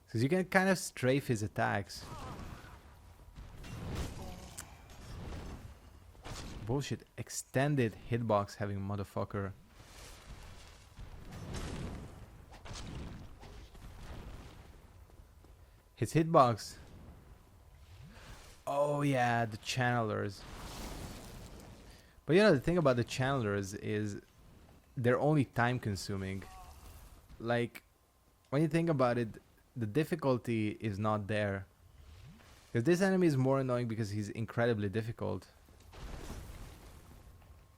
Because you can kind of strafe his attacks. Bullshit. Extended hitbox having motherfucker. His hitbox. Oh yeah, the channelers. But you know, the thing about the channelers is they're only time consuming. Like, when you think about it, the difficulty is not there. Because this enemy is more annoying because he's incredibly difficult.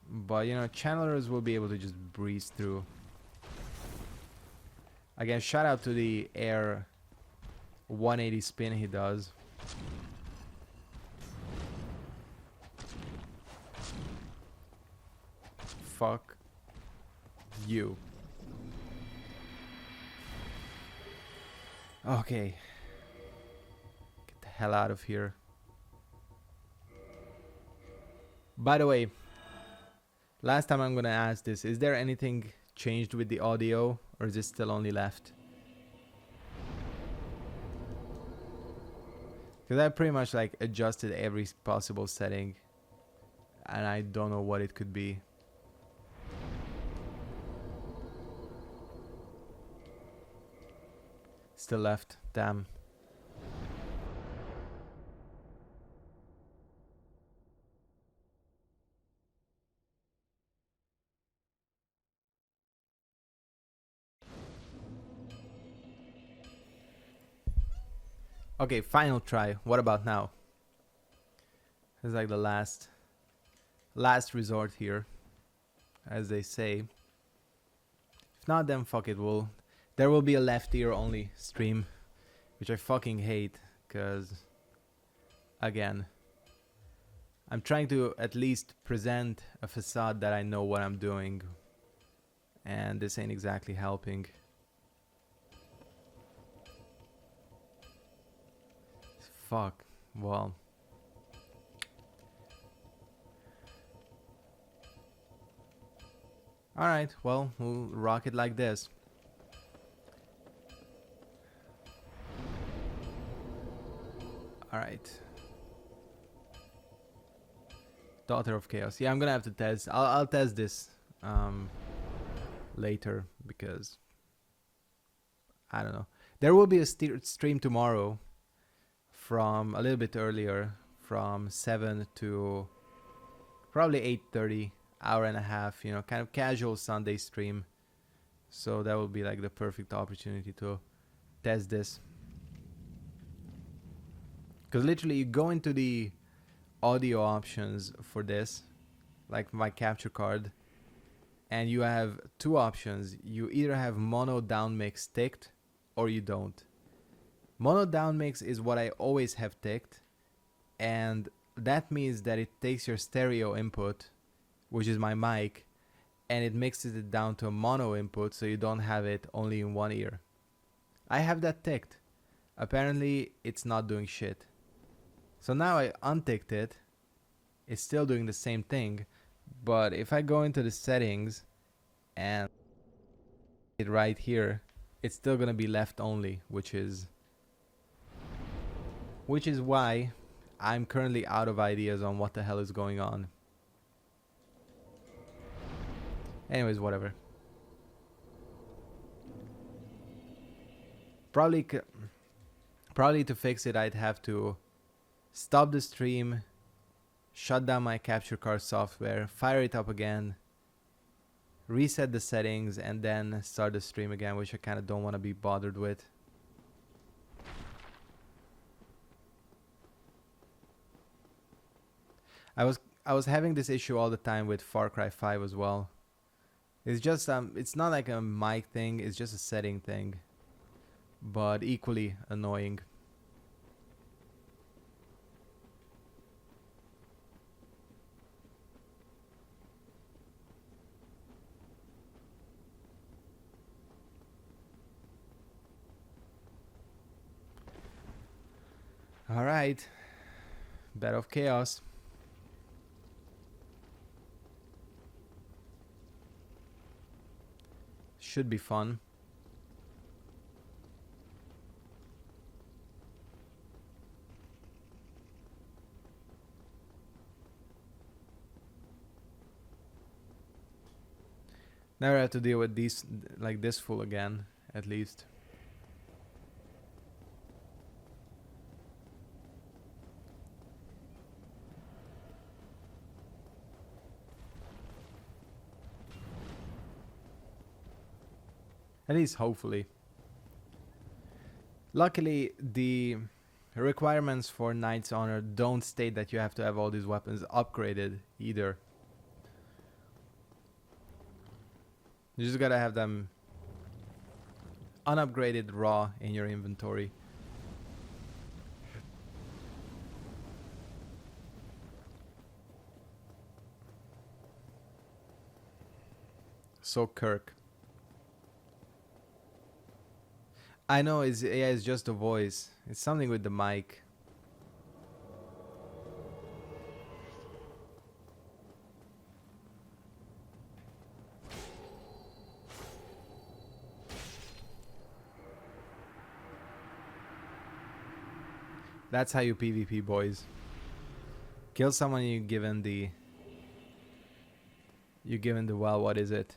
But you know, channelers will be able to just breeze through. Again, shout out to the air 180 spin he does. Fuck you. Okay. Get the hell out of here. By the way, last time I'm gonna ask this, is there anything changed with the audio or is it still only left? Because I pretty much like adjusted every possible setting and I don't know what it could be. Still left, damn. Okay, final try. What about now? This is like the last resort here, as they say. If not, then fuck it. There will be a left ear only stream, which I fucking hate, cause again, I'm trying to at least present a facade that I know what I'm doing, and this ain't exactly helping. Fuck. Well. Alright, well, we'll rock it like this. Alright. Daughter of Chaos. Yeah, I'm gonna have to test. I'll test this later because I don't know. There will be a stream tomorrow from a little bit earlier, from 7 to probably 8:30, hour and a half, you know, kind of casual Sunday stream. So that will be like the perfect opportunity to test this. Because literally you go into the audio options for this, like my capture card, and you have two options. You either have mono down mix ticked or you don't. Mono down mix is what I always have ticked, and that means that it takes your stereo input, which is my mic, and it mixes it down to a mono input so you don't have it only in one ear. I have that ticked. Apparently it's not doing shit. So now I unticked it. It's still doing the same thing, but if I go into the settings and it right here, it's still gonna be left only, which is why I'm currently out of ideas on what the hell is going on. Anyways, whatever. Probably to fix it, I'd have to stop the stream, shut down my capture card software, fire it up again, reset the settings, and then start the stream again, which I kind of don't want to be bothered with. I was having this issue all the time with Far Cry 5 as well. It's just it's not like a mic thing, it's just a setting thing, but equally annoying. All right, Bed of Chaos. Should be fun. Never have to deal with these like this full again, at least. At least hopefully. Luckily, the requirements for Knight's Honor don't state that you have to have all these weapons upgraded either. You just gotta have them unupgraded raw in your inventory. So Kirk. I know it's just a voice. It's something with the mic. That's how you PvP, boys. Kill someone, you give him the well, what is it?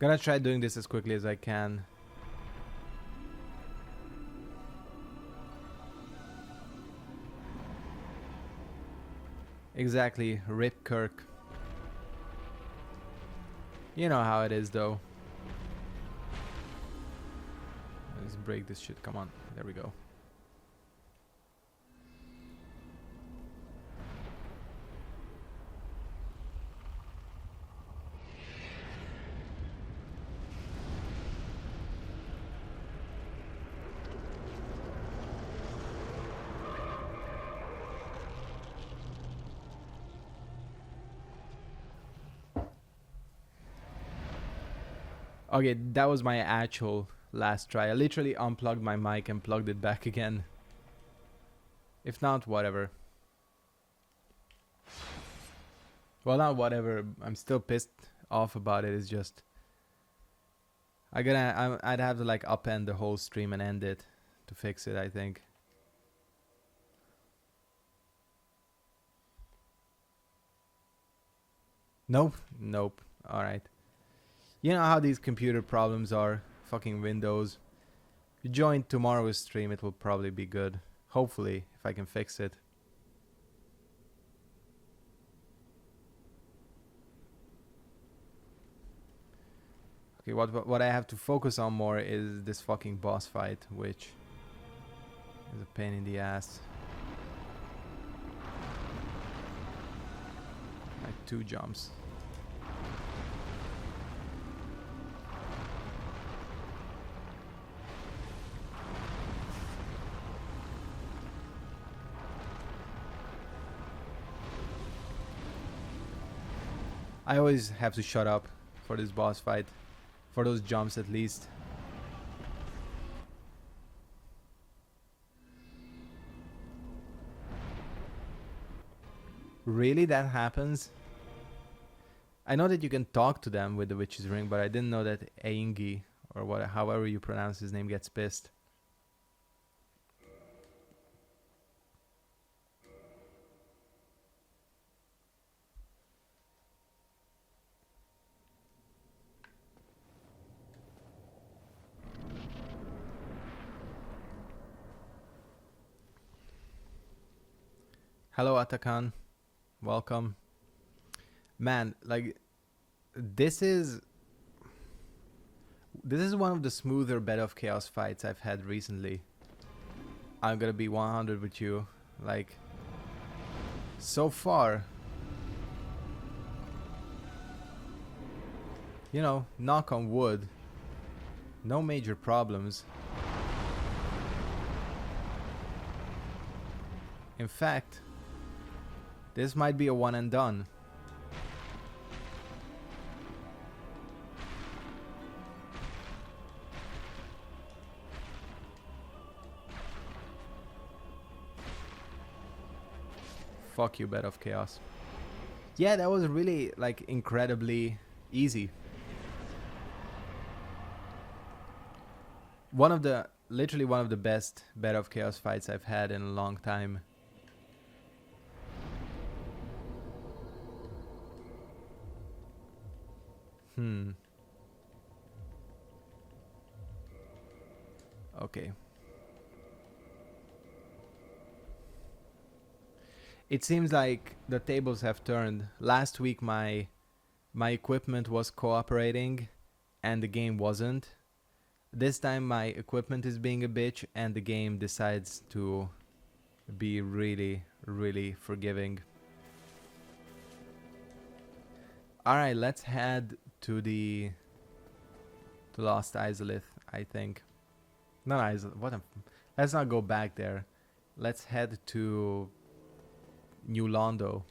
Gonna try doing this as quickly as I can. Exactly, Rip Kirk. You know how it is though. Let's break this shit, come on. There we go. Okay, that was my actual last try. I literally unplugged my mic and plugged it back again. If not, whatever. Well, not whatever. I'm still pissed off about it. It's just I'd have to like upend the whole stream and end it to fix it, I think. Nope. Nope. Alright. You know how these computer problems are. Fucking Windows. If you join tomorrow's stream, it will probably be good. Hopefully, if I can fix it. Okay, what I have to focus on more is this fucking boss fight, which is a pain in the ass. Like 2 jumps. I always have to shut up for this boss fight. For those jumps at least. Really? That happens? I know that you can talk to them with the witch's ring, but I didn't know that Aingi, or what, however you pronounce his name, gets pissed. Hello Atakan, welcome. Man, like this is one of the smoother Bed of Chaos fights I've had recently. I'm gonna be 100 with you. Like so far, you know, knock on wood, no major problems. In fact, this might be a one and done. Fuck you, Bed of Chaos. Yeah, that was really like incredibly easy. Literally one of the best Bed of Chaos fights I've had in a long time. Okay. It seems like the tables have turned. Last week my equipment was cooperating and the game wasn't. This time my equipment is being a bitch and the game decides to be really, really forgiving. Alright, let's head to the Lost Izalith, I think. Not Izalith, let's not go back there. Let's head to New Londo.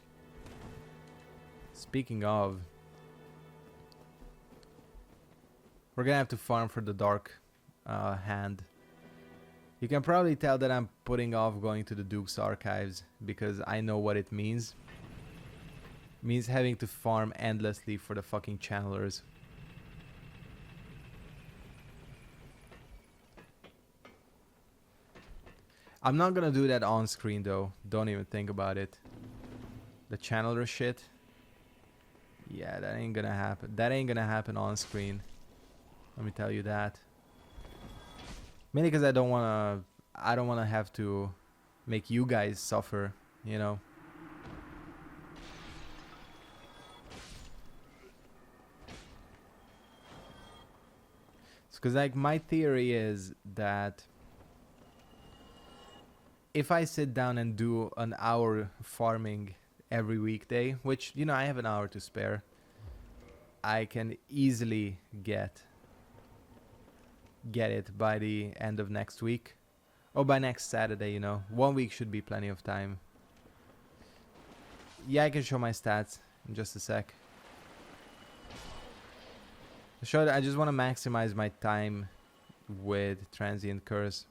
Speaking of, we're gonna have to farm for the Dark Hand. You can probably tell that I'm putting off going to the Duke's Archives because I know what it means. It means having to farm endlessly for the fucking channelers. I'm not gonna do that on screen though. Don't even think about it. The channeler shit. Yeah, that ain't gonna happen. That ain't gonna happen on screen. Let me tell you that. Mainly because I don't wanna have to make you guys suffer, you know. Because like my theory is that if I sit down and do an hour farming every weekday, which, you know, I have an hour to spare, I can easily get it by the end of next week. Or by next Saturday, you know. 1 week should be plenty of time. Yeah, I can show my stats in just a sec. I just want to maximize my time with Transient Curse.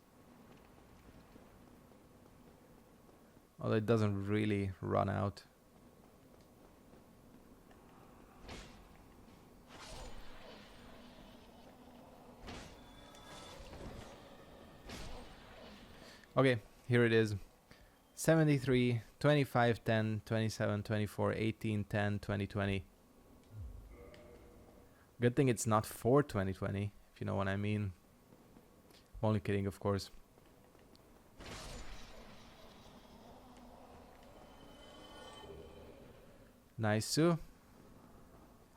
Although it doesn't really run out. Okay, here it is. 73, 25, 10, 27, 24, 18, 10, 20, 20. Good thing it's not for 2020, if you know what I mean. Only kidding, of course. Nice, Sue.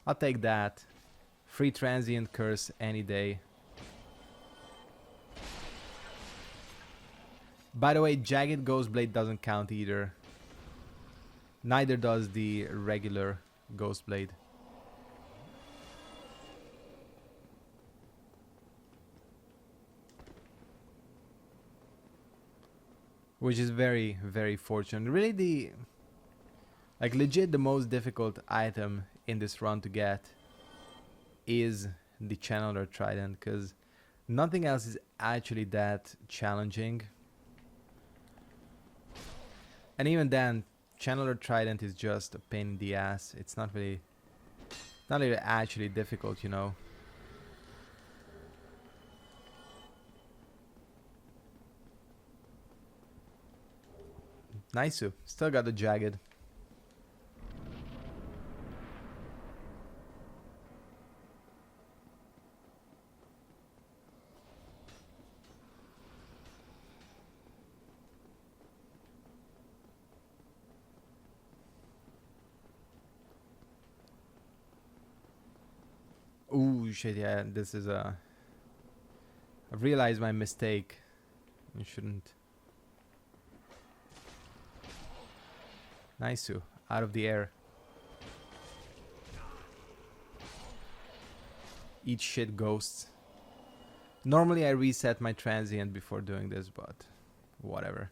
I'll take that. Free transient curse any day. By the way, Jagged Ghostblade doesn't count either. Neither does the regular Ghostblade. Which is very, very fortunate. Really like legit the most difficult item in this run to get is the Channeler Trident, because nothing else is actually that challenging. And even then, Channeler Trident is just a pain in the ass. It's not really actually difficult, you know. Nice. Still got the Jagged. Ooh, shit, yeah, this is a... I've realized my mistake. You shouldn't... Nice, out of the air. Eat shit, ghosts. Normally I reset my transient before doing this, but... whatever.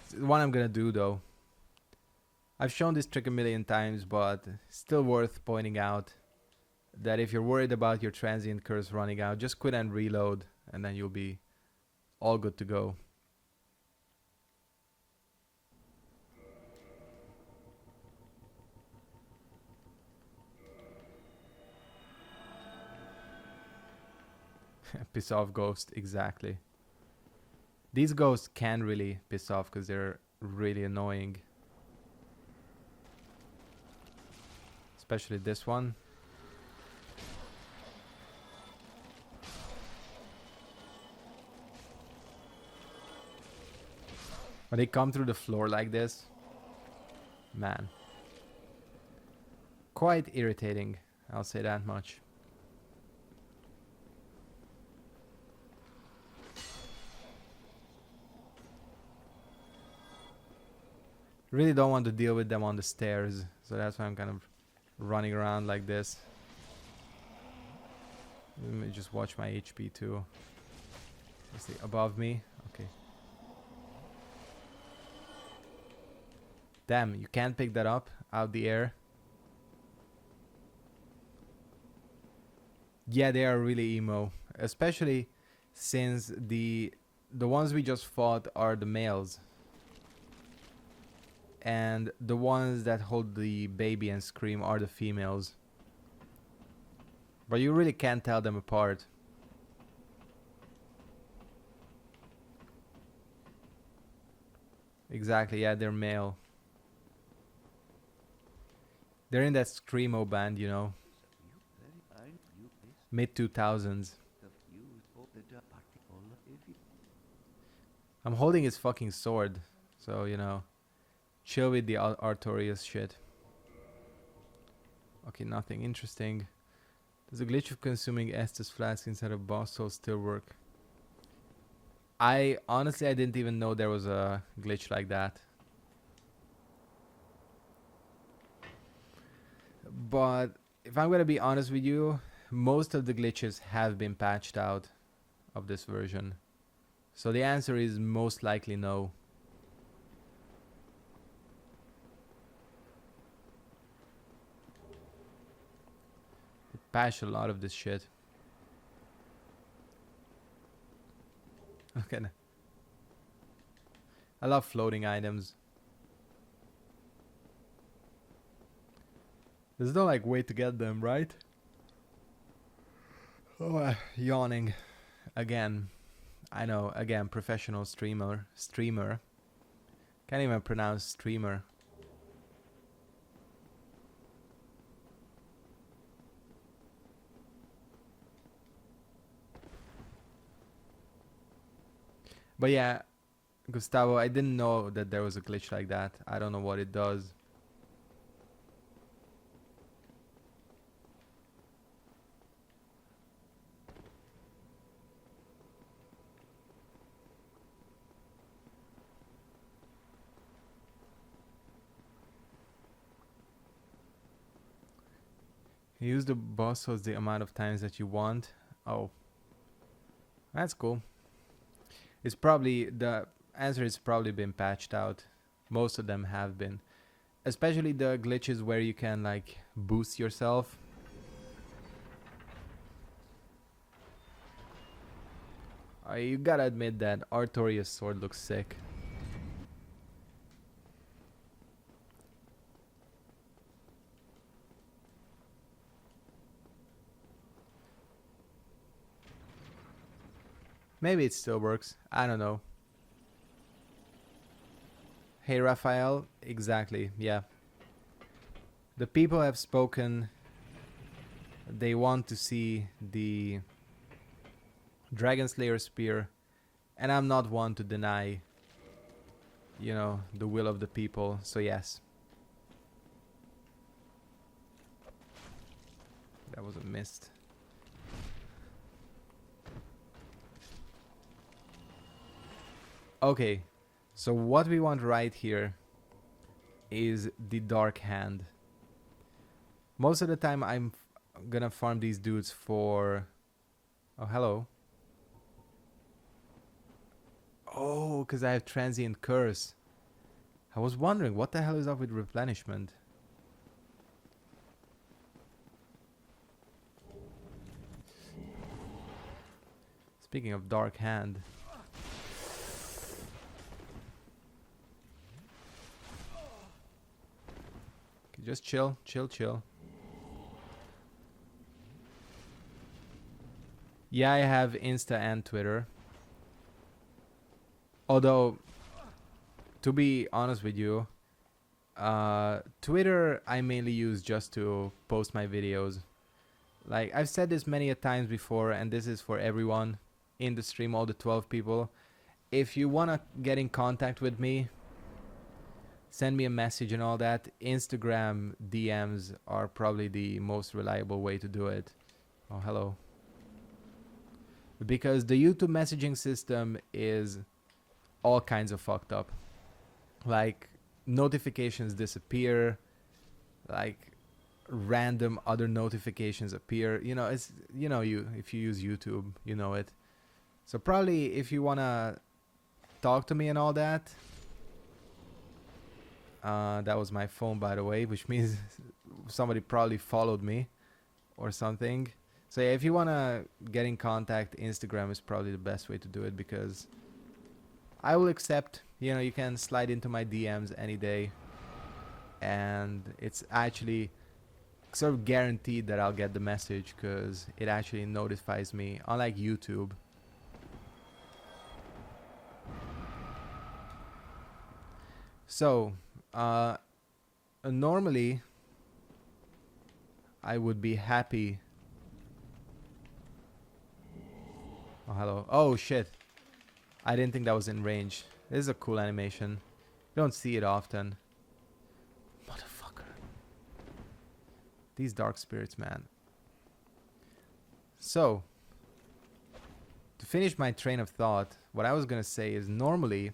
It's what I'm gonna do, though. I've shown this trick a million times, but still worth pointing out that if you're worried about your transient curse running out, just quit and reload, and then you'll be all good to go. Piss off ghost, exactly. These ghosts can really piss off because they're really annoying. Especially this one. When they come through the floor like this, man. Quite irritating, I'll say that much. Really don't want to deal with them on the stairs, so that's why I'm kind of running around like this. Let me just watch my HP too. Let's see, above me. Okay. Damn, you can't pick that up out the air. Yeah, they are really emo, especially since the ones we just fought are the males. And the ones that hold the baby and scream are the females. But you really can't tell them apart. Exactly, yeah, they're male. They're in that screamo band, you know. Mid-2000s. I'm holding his fucking sword, so, you know. Chill with the Artorias shit. Okay, nothing interesting. Does the glitch of consuming Estus flask inside a boss soul still work? I honestly didn't even know there was a glitch like that. But if I'm gonna be honest with you, most of the glitches have been patched out of this version. So the answer is most likely no. Patch a lot of this shit. Okay. I love floating items. There's no like way to get them, right? Oh, yawning again. I know, again, professional streamer. Can't even pronounce streamer. But yeah, Gustavo, I didn't know that there was a glitch like that. I don't know what it does. Use the boss host the amount of times that you want. Oh, that's cool. It's probably, the answer is probably been patched out. Most of them have been. Especially the glitches where you can like boost yourself. You gotta admit that Artorias' sword looks sick. Maybe it still works. I don't know. Hey, Raphael. Exactly. Yeah. The people have spoken. They want to see the Dragon Slayer spear. And I'm not one to deny, you know, the will of the people. So yes. That was a mist. Okay, so what we want right here is the Dark Hand. Most of the time I'm gonna farm these dudes for... Oh, hello. Oh, because I have Transient Curse. I was wondering, what the hell is up with replenishment? Speaking of Dark Hand... Just chill, chill, chill. Yeah, I have Insta and Twitter. Although, to be honest with you, Twitter I mainly use just to post my videos. Like, I've said this many a times before, and this is for everyone in the stream, all the 12 people. If you want to get in contact with me, send me a message and all that. Instagram DMs are probably the most reliable way to do it. Oh, hello. Because the YouTube messaging system is all kinds of fucked up. Like, notifications disappear. Like, random other notifications appear. You know, it's, you know, if you use YouTube, you know it. So probably if you want to talk to me and all that, that was my phone, by the way, which means somebody probably followed me or something. So yeah, if you want to get in contact, Instagram is probably the best way to do it, because I will accept, you know, you can slide into my DMs any day, and it's actually sort of guaranteed that I'll get the message, because it actually notifies me, unlike YouTube. So normally I would be happy. Oh, hello. Oh shit, I didn't think that was in range. This is a cool animation. You don't see it often. Motherfucker. These dark spirits, man. So, to finish my train of thought, what I was gonna say is normally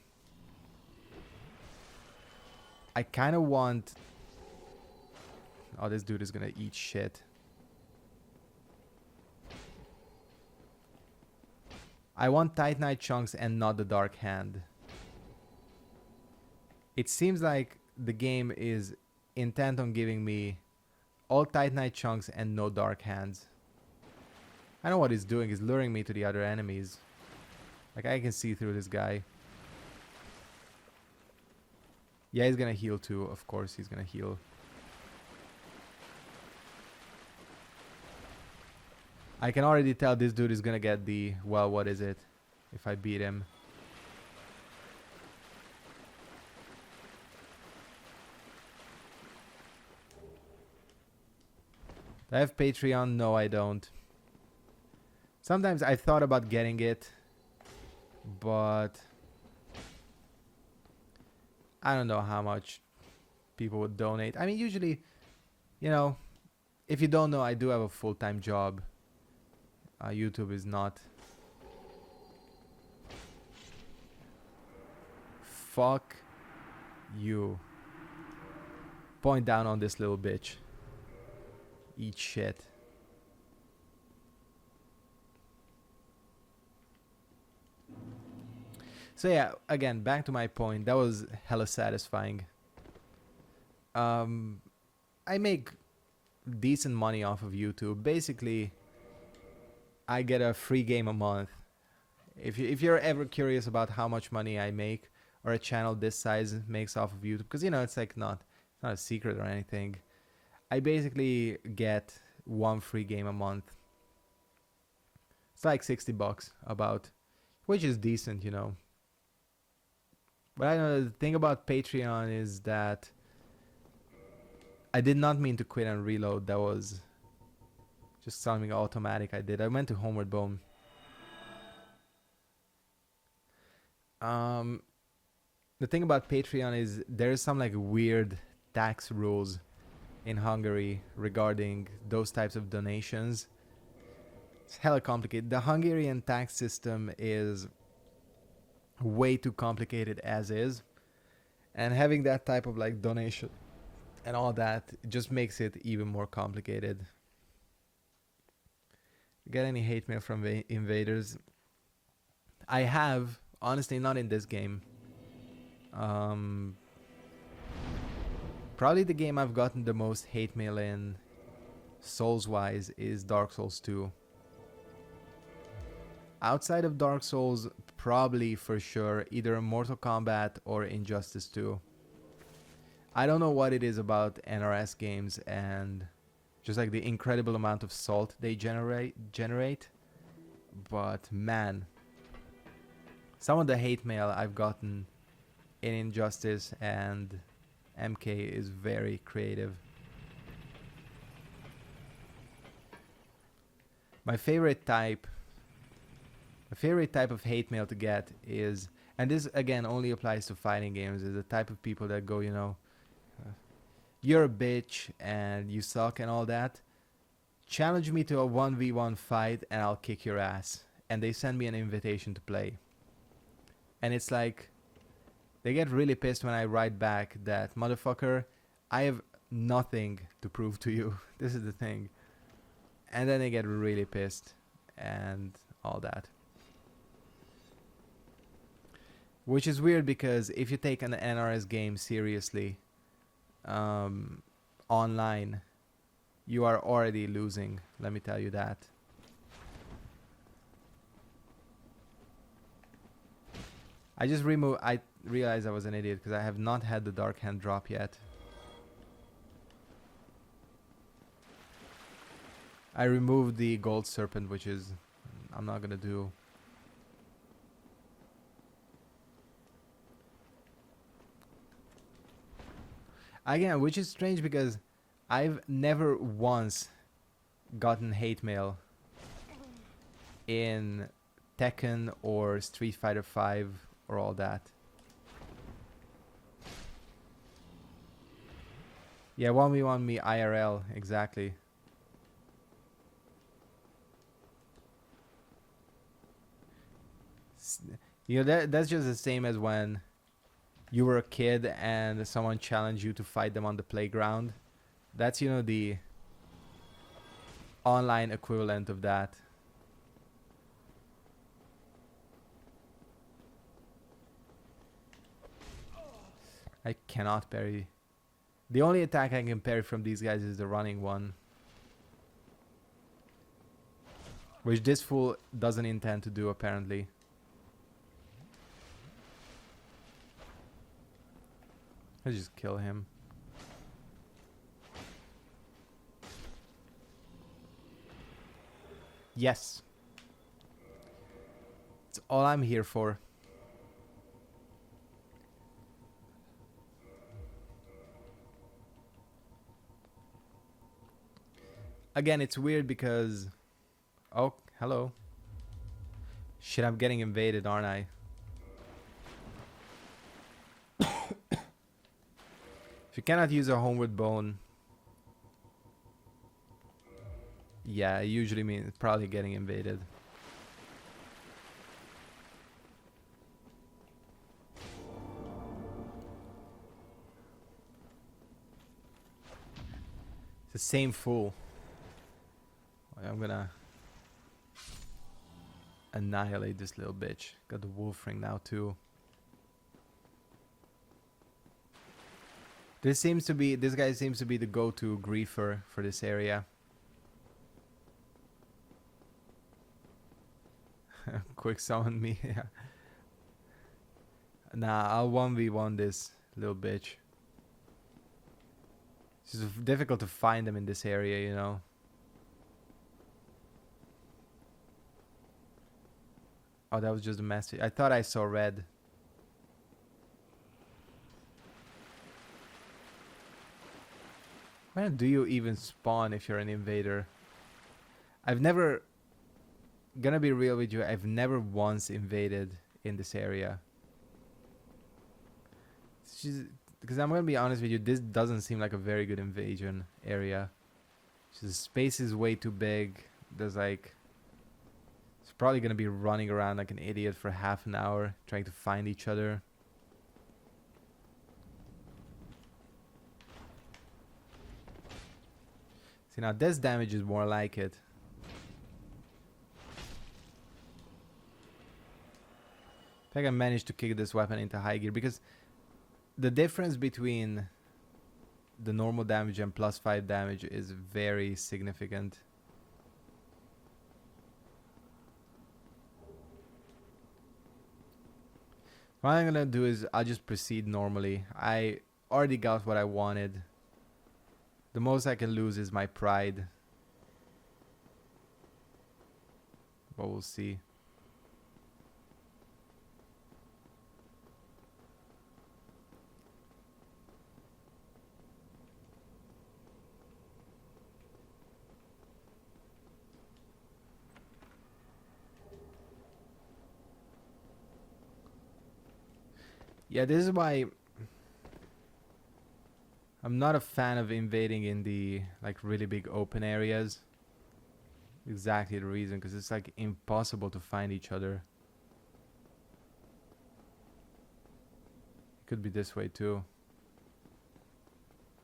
I kind of want... Oh, this dude is gonna eat shit. I want Titanite chunks and not the Dark Hand. It seems like the game is intent on giving me all Titanite chunks and no Dark Hands. I know what he's doing, he's luring me to the other enemies. Like, I can see through this guy. Yeah, he's gonna heal too. Of course, he's gonna heal. I can already tell this dude is gonna get the... Well, what is it? If I beat him. Do I have Patreon? No, I don't. Sometimes I thought about getting it, but I don't know how much people would donate. I mean, usually, you know, if you don't know, I do have a full-time job. YouTube is not. Fuck you. Point down on this little bitch. Eat shit. So yeah, again, back to my point. That was hella satisfying. I make decent money off of YouTube. Basically, I get a free game a month. If you're ever curious about how much money I make, or a channel this size makes off of YouTube, because it's like not a secret or anything. I basically get one free game a month. It's like $60 about, which is decent, But I know the thing about Patreon is that I did not mean to quit and reload. That was just something automatic I did. I went to Homeward Bone. The thing about Patreon is there is some like weird tax rules in Hungary regarding those types of donations. It's hella complicated. The Hungarian tax system is way too complicated as is, and having that type of like donation and all that just makes it even more complicated. Get any hate mail from invaders? I have, honestly, not in this game. Probably the game I've gotten the most hate mail in, Souls-wise, is Dark Souls 2. Outside of Dark Souls, probably for sure either Mortal Kombat or Injustice 2. I don't know what it is about NRS games and just like the incredible amount of salt they generate, but man, some of the hate mail I've gotten in Injustice and MK is very creative. My favorite type of hate mail to get is, and this again only applies to fighting games, is the type of people that go, you're a bitch and you suck and all that. Challenge me to a 1v1 fight and I'll kick your ass. And they send me an invitation to play. And it's like, they get really pissed when I write back that, motherfucker, I have nothing to prove to you. This is the thing. And then they get really pissed and all that. Which is weird because if you take an NRS game seriously, online, you are already losing, let me tell you that. I realized I was an idiot because I have not had the Dark Hand drop yet. I removed the Gold Serpent, which is I'm not gonna do. Again, which is strange because I've never once gotten hate mail in Tekken or Street Fighter 5 or all that. Yeah, 1v1 me IRL, exactly. That's just the same as when you were a kid and someone challenged you to fight them on the playground. That's, the online equivalent of that. I cannot parry. The only attack I can parry from these guys is the running one. Which this fool doesn't intend to do, apparently. Let's just kill him. Yes. It's all I'm here for. Again, it's weird because... Oh, hello. Shit, I'm getting invaded, aren't I? If you cannot use a homeward bone... Yeah, it usually means probably getting invaded. It's the same fool. I'm gonna annihilate this little bitch. Got the wolf ring now too. This guy seems to be the go-to griefer for this area. Quick summon me. Yeah. Nah, I'll 1v1 this little bitch. It's just difficult to find them in this area, you know. Oh, that was just a message. I thought I saw red. Where do you even spawn if you're an invader? Gonna be real with you, I've never once invaded in this area. Because I'm gonna be honest with you, this doesn't seem like a very good invasion area. The space is way too big. There's like... It's probably gonna be running around like an idiot for half an hour trying to find each other. See, now this damage is more like it. If I can manage to kick this weapon into high gear, because the difference between the normal damage and +5 damage is very significant. What I'm gonna do is I'll just proceed normally. I already got what I wanted. The most I can lose is my pride. But we'll see. Yeah, this is why I'm not a fan of invading in the like really big open areas. Exactly the reason, because it's like impossible to find each other. It could be this way too.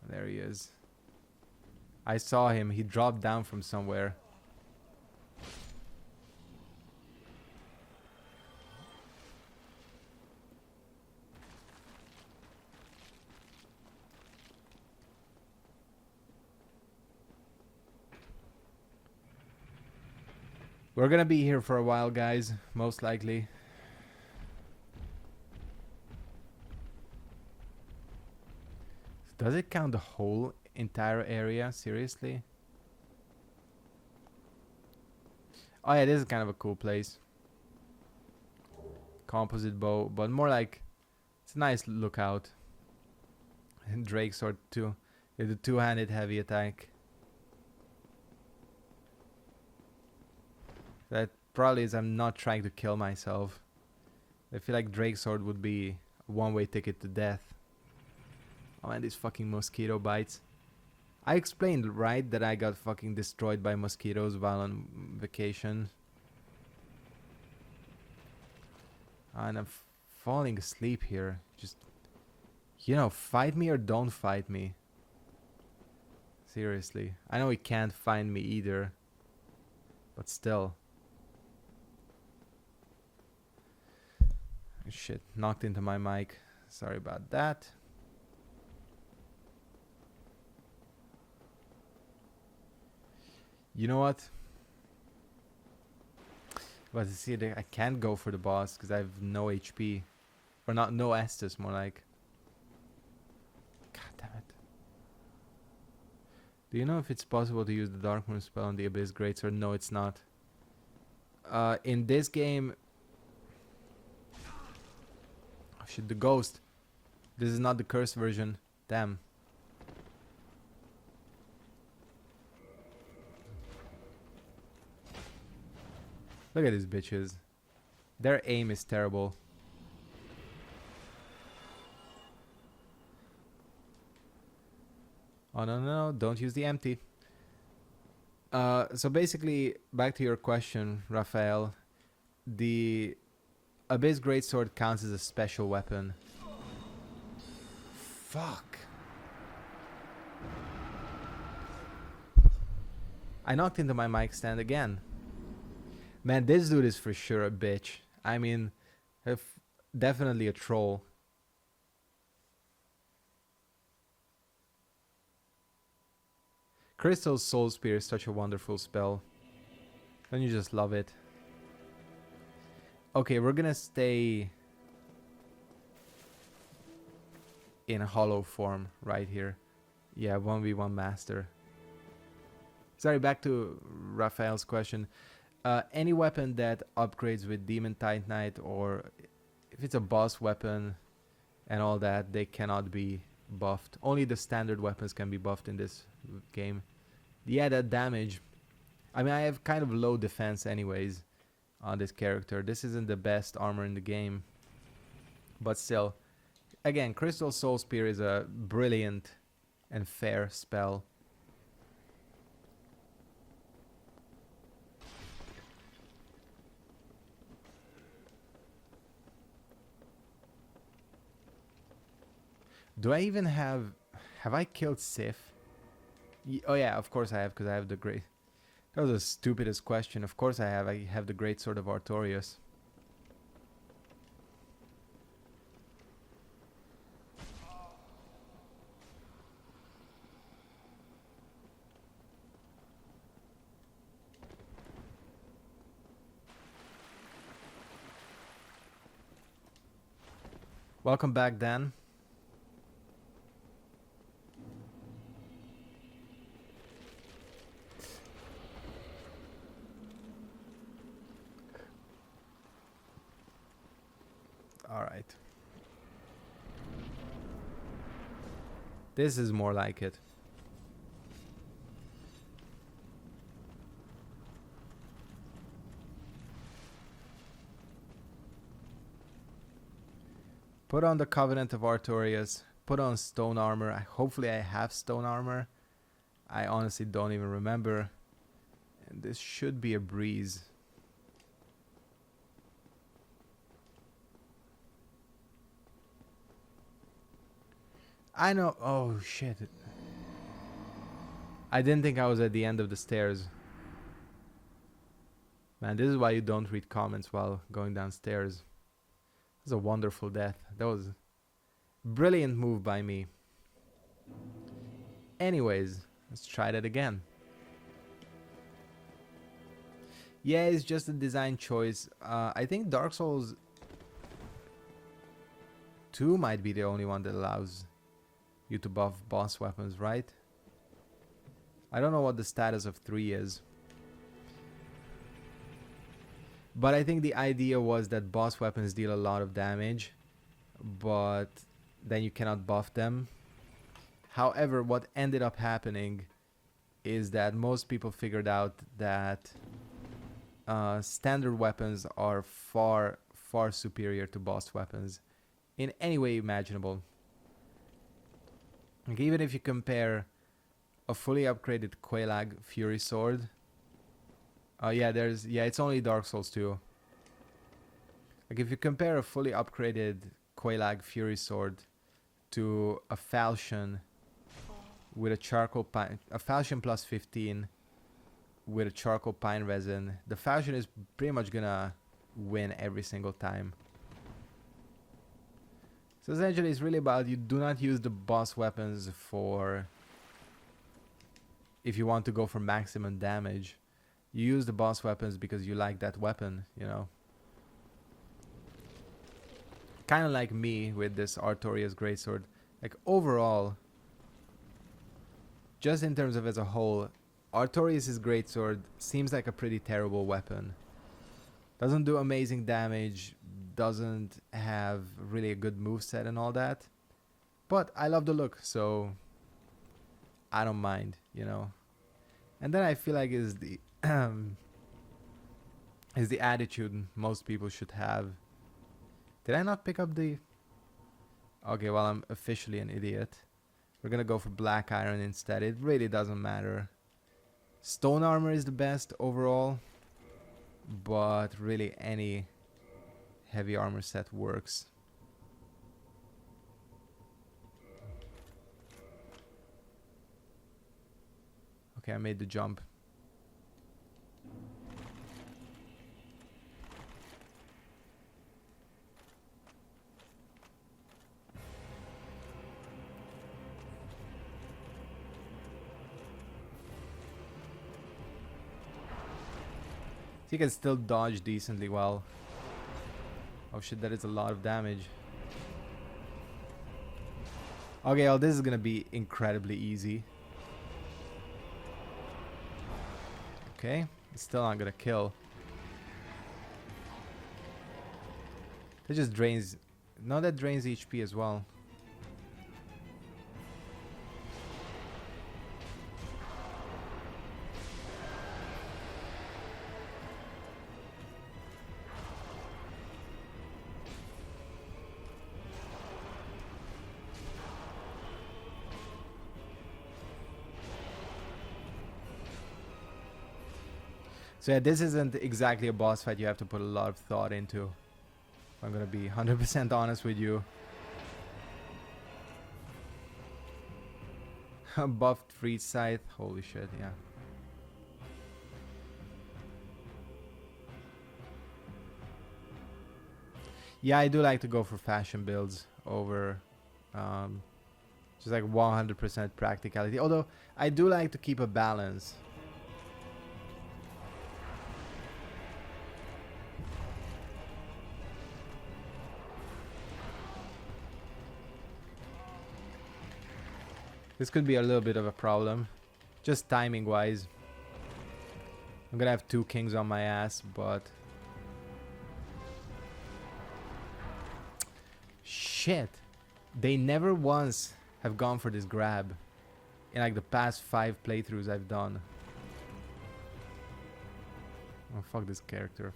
There he is. I saw him. He dropped down from somewhere. We're gonna be here for a while, guys. Most likely. Does it count the whole entire area? Seriously? Oh yeah, this is kind of a cool place. Composite bow, but more like it's a nice lookout. And Drake sword too. Yeah, the two-handed heavy attack. That probably is I'm not trying to kill myself. I feel like Drake sword would be a one-way ticket to death. Oh man, these fucking mosquito bites. I explained, right, that I got fucking destroyed by mosquitoes while on vacation. And I'm falling asleep here. Just, you know, fight me or don't fight me. Seriously. I know he can't find me either. But still. Shit, knocked into my mic. Sorry about that. You know what? But see, I can't go for the boss because I have no HP. Or not, no Estus, more like. Do you know if it's possible to use the Dark Moon spell on the Abyss Greatsword? No, it's not. In this game... Oh shit, the ghost. This is not the cursed version. Damn. Look at these bitches. Their aim is terrible. Oh no, no, don't use the empty. So basically, back to your question, Raphael. The Abyss Greatsword counts as a special weapon. Fuck. I knocked into my mic stand again. Man, this dude is for sure a bitch. I mean, definitely a troll. Crystal Soul Spear is such a wonderful spell. Don't you just love it? Okay, we're gonna stay in hollow form right here. Yeah, 1v1 master. Sorry, back to Raphael's question. Any weapon that upgrades with Demon Titanite, or if it's a boss weapon and all that, they cannot be buffed. Only the standard weapons can be buffed in this game. Yeah, that damage. I mean, I have kind of low defense anyways on this character. This isn't the best armor in the game. But still, again, Crystal Soul Spear is a brilliant and fair spell. Do I even have I killed Sif? Oh yeah, of course I have, because I have the great... That was the stupidest question. Of course I have the great sword of Artorias. Welcome back, Dan. Alright. This is more like it. Put on the Covenant of Artorias. Put on stone armor. Hopefully I have stone armor. I honestly don't even remember. And this should be a breeze. I know. Oh shit. I didn't think I was at the end of the stairs. Man, this is why you don't read comments while going downstairs. That was a wonderful death. That was a brilliant move by me. Anyways, let's try that again. Yeah, it's just a design choice. I think Dark Souls 2 might be the only one that allows you to buff boss weapons, right? I don't know what the status of 3 is. But I think the idea was that boss weapons deal a lot of damage, but then you cannot buff them. However, what ended up happening is that most people figured out that standard weapons are far, far superior to boss weapons in any way imaginable. Like, even if you compare a fully upgraded Quelaag Fury Sword, it's only Dark Souls 2. Like, if you compare a fully upgraded Quelaag Fury Sword to a falchion with a charcoal pine, a falchion plus 15 with a charcoal pine resin, the falchion is pretty much gonna win every single time. So essentially it's really about, you do not use the boss weapons for if you want to go for maximum damage. You use the boss weapons because you like that weapon, you know. Kind of like me with this Artorias Greatsword. Like, overall, just in terms of as a whole, Artorias' greatsword seems like a pretty terrible weapon. Doesn't do amazing damage, doesn't have really a good moveset and all that. But I love the look, so I don't mind, you know. And then I feel like is the is the attitude most people should have. Did I not pick up the... Okay, well, I'm officially an idiot. We're gonna go for black iron instead. It really doesn't matter. Stone armor is the best overall, but really any heavy armor set works. Okay, I made the jump. He can still dodge decently well. Oh shit, that is a lot of damage. Okay, well, this is gonna be incredibly easy. Okay, it's still not gonna kill. That just drains... No, that drains HP as well. So yeah, this isn't exactly a boss fight you have to put a lot of thought into. I'm gonna be 100% honest with you. Buffed free scythe, holy shit, yeah. Yeah, I do like to go for fashion builds over just like 100% practicality. Although I do like to keep a balance. This could be a little bit of a problem, just timing wise. I'm gonna have 2 kings on my ass, but... Shit! They never once have gone for this grab in like the past 5 playthroughs I've done. Oh, fuck this character.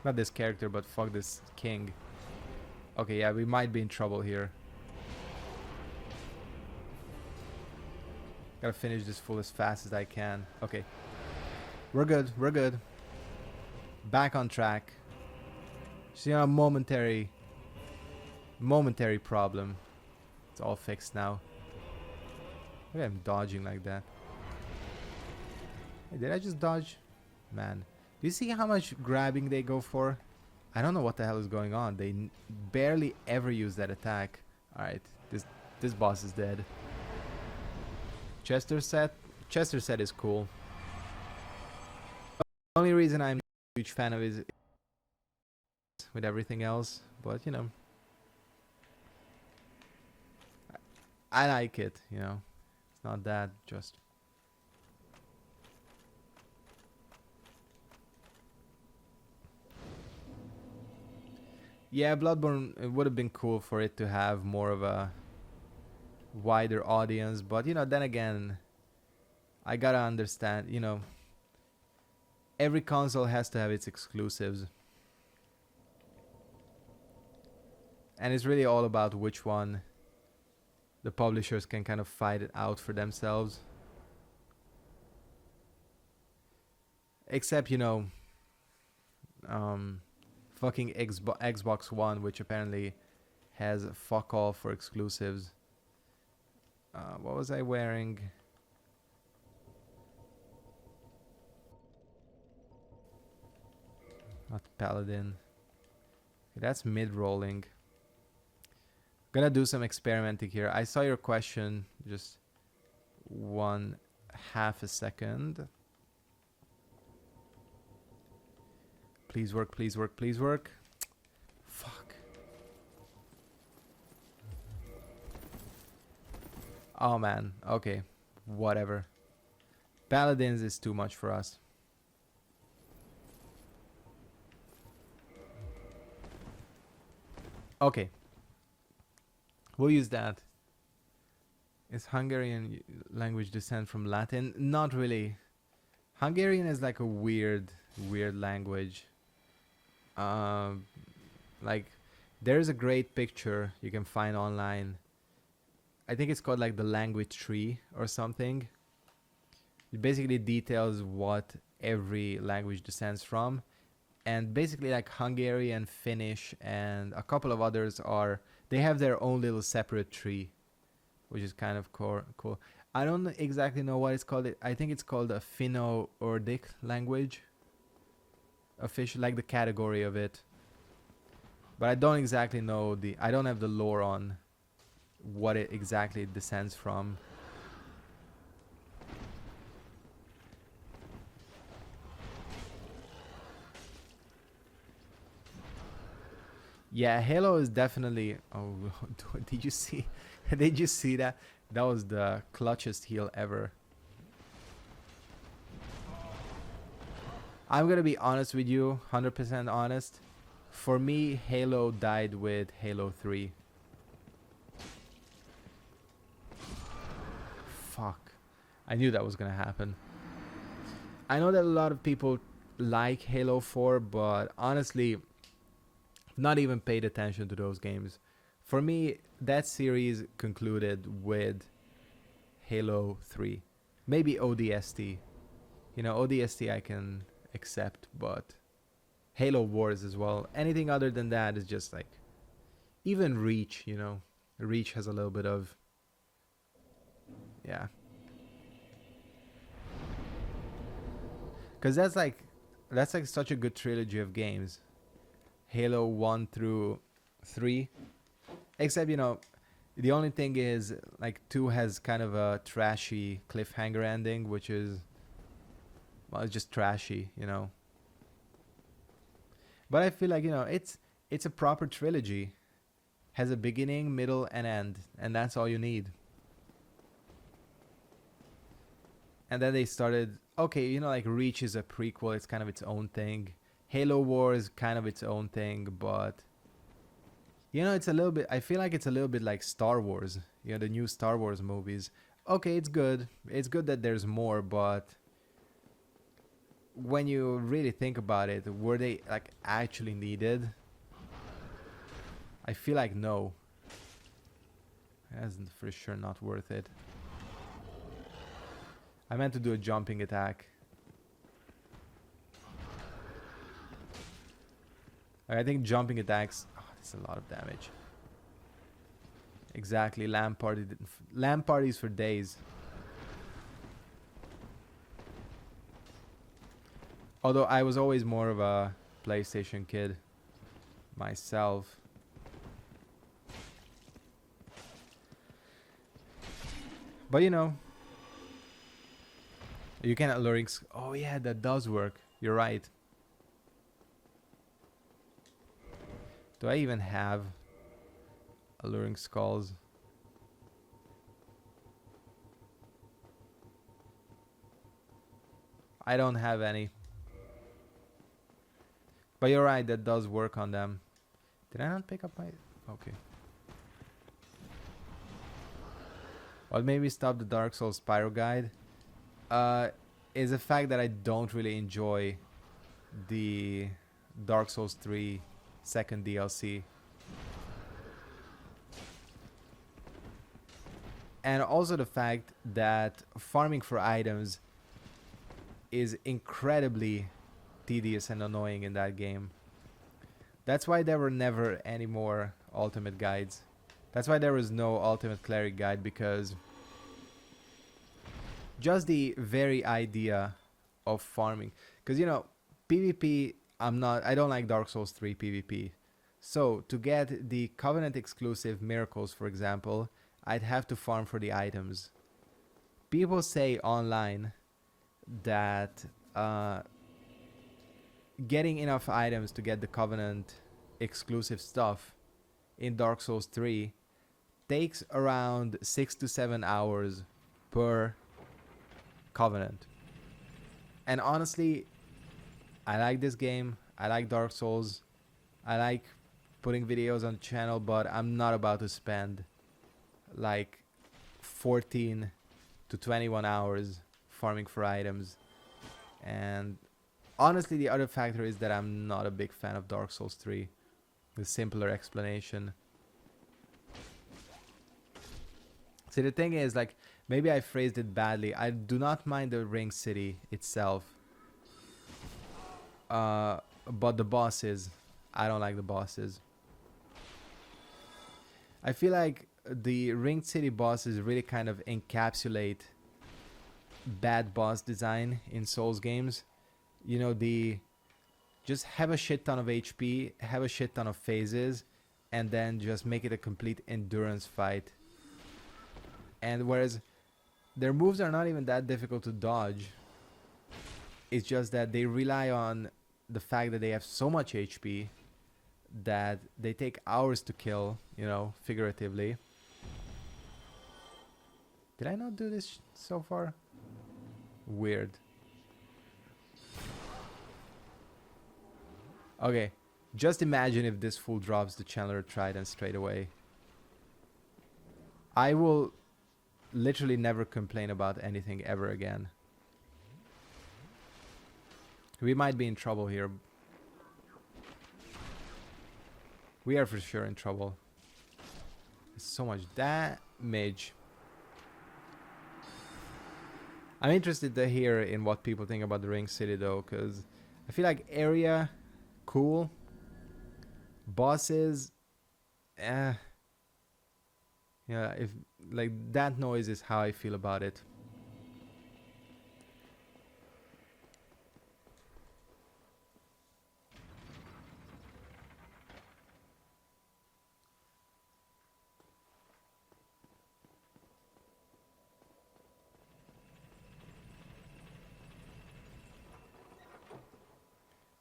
Not this character, but fuck this king. Okay, yeah, we might be in trouble here. Gotta finish this fool as fast as I can. Okay. We're good, we're good. Back on track. See, a momentary problem. It's all fixed now. Look at him dodging like that. Hey, did I just dodge? Man. Do you see how much grabbing they go for? I don't know what the hell is going on. They barely ever use that attack. Alright, this boss is dead. Chester set is cool. The only reason I'm a huge fan of it is with everything else, but you know, I like it, you know. It's not that just... Yeah, Bloodborne, it would have been cool for it to have more of a wider audience, but you know, then again, I gotta understand, you know, every console has to have its exclusives. And it's really all about which one the publishers can kind of fight it out for themselves. Except, you know, fucking Xbox One, which apparently has fuck all for exclusives. What was I wearing? Not Paladin. Okay, that's mid-rolling. Gonna do some experimenting here. I saw your question. Just 1/2 a second. Please work, please work, please work. Fuck. Oh man, okay. Whatever. Paladins is too much for us. Okay. We'll use that. Is Hungarian language descent from Latin? Not really. Hungarian is like a weird language. Um, like, there's a great picture you can find online. I think it's called like the language tree or something. It basically details what every language descends from. And basically like Hungarian, Finnish, and a couple of others they have their own little separate tree, which is kind of cool. I don't exactly know what it's called. I think it's called a Finno-Ugric language. Official, like the category of it. But I don't exactly know I don't have the lore on what it exactly descends from. Yeah, Halo is definitely. Oh, did you see? Did you see that? That was the clutchest heal ever. I'm gonna be honest with you, 100% honest. For me, Halo died with Halo 3. Fuck. I knew that was gonna happen. I know that a lot of people like Halo 4, but honestly, not even paid attention to those games. For me, that series concluded with Halo 3. Maybe ODST. You know, ODST I can accept, but Halo Wars as well. Anything other than that is just like, even Reach, you know. Reach has a little bit of, yeah. Because that's like such a good trilogy of games. Halo 1 through 3. Except, you know, the only thing is, like, 2 has kind of a trashy cliffhanger ending, which is, well, it's just trashy, you know. But I feel like, you know, it's a proper trilogy. Has a beginning, middle, and end. And that's all you need. And then they started, okay, you know, like, Reach is a prequel. It's kind of its own thing. Halo War is kind of its own thing, but you know, it's a little bit, I feel like it's a little bit like Star Wars, you know, the new Star Wars movies. Okay, it's good. It's good that there's more, but when you really think about it, were they like actually needed? I feel like no. That's for sure not worth it. I meant to do a jumping attack. I think jumping attacks. Oh, that's a lot of damage. Exactly, lamp parties for days. Although I was always more of a PlayStation kid myself. But you know, you can alluring. Oh yeah, that does work. You're right. Do I even have alluring skulls? I don't have any. But you're right, that does work on them. Did I not pick up my... Okay. What made me stop the Dark Souls Spyro guide is the fact that I don't really enjoy the Dark Souls 3 second DLC. And also the fact that farming for items is incredibly tedious and annoying in that game. That's why there were never any more ultimate guides. That's why there was no ultimate cleric guide, because just the very idea of farming. Because, you know, PvP, I don't like Dark Souls 3 PvP. So to get the Covenant exclusive miracles, for example, I'd have to farm for the items. People say online that getting enough items to get the Covenant exclusive stuff in Dark Souls 3 takes around 6 to 7 hours per Covenant. And honestly, I like this game. I like Dark Souls. I like putting videos on the channel, but I'm not about to spend like 14 to 21 hours farming for items. And honestly, the other factor is that I'm not a big fan of Dark Souls 3. The simpler explanation. See, the thing is, like, maybe I phrased it badly. I do not mind the ring city itself. But the bosses, I don't like the bosses. I feel like the ring city bosses really kind of encapsulate bad boss design in Souls games. You know, the just have a shit ton of HP, have a shit ton of phases, and then just make it a complete endurance fight. And whereas their moves are not even that difficult to dodge, it's just that they rely on the fact that they have so much HP that they take hours to kill, you know, figuratively. Did I not do this so far? Weird. Okay, just imagine if this fool drops the Chandler Trident straight away. I will literally never complain about anything ever again. We might be in trouble here. We are for sure in trouble. So much damage. I'm interested to hear in what people think about the Ring City though, because I feel like area, cool. Bosses, yeah, if like that noise is how I feel about it.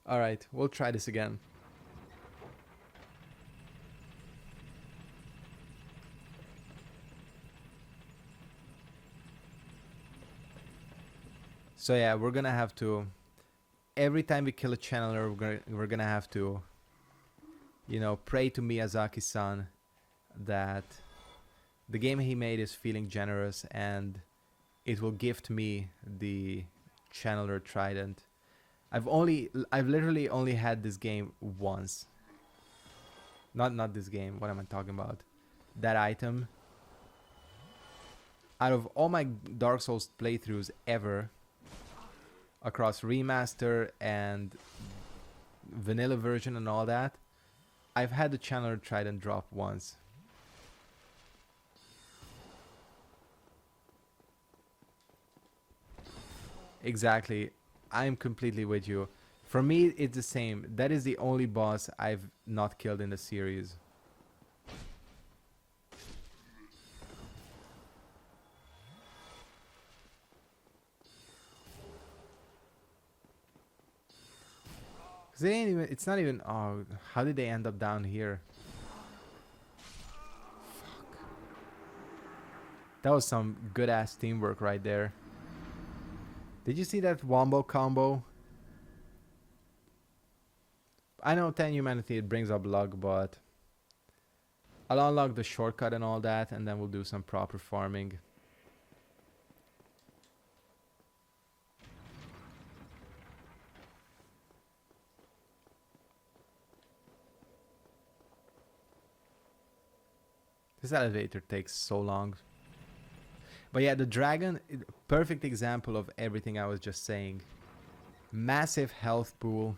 Alright, we'll try this again. So yeah, we're gonna have to, every time we kill a channeler, we're gonna have to, you know, pray to Miyazaki-san that the game he made is feeling generous and it will gift me the channeler trident. I've literally only had this game once. Not this game, what am I talking about? That item. Out of all my Dark Souls playthroughs ever, across remaster and vanilla version and all that, I've had the channeler trident drop once. Exactly. I'm completely with you. For me, it's the same. That is the only boss I've not killed in the series. It's not even, oh, how did they end up down here? Fuck. That was some good ass teamwork right there. Did you see that wombo combo? I know 10 humanity, it brings up luck, but I'll unlock the shortcut and all that, and then we'll do some proper farming. This elevator takes so long. But yeah, the dragon, perfect example of everything I was just saying. Massive health pool.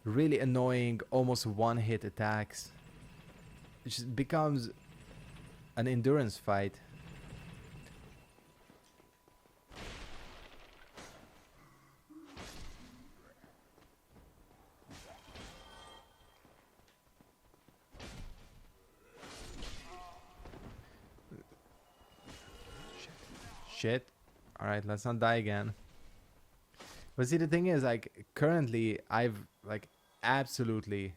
Really annoying, almost one-hit attacks. It just becomes an endurance fight. Shit. Alright, let's not die again. But see, the thing is, like, currently, I've, like, absolutely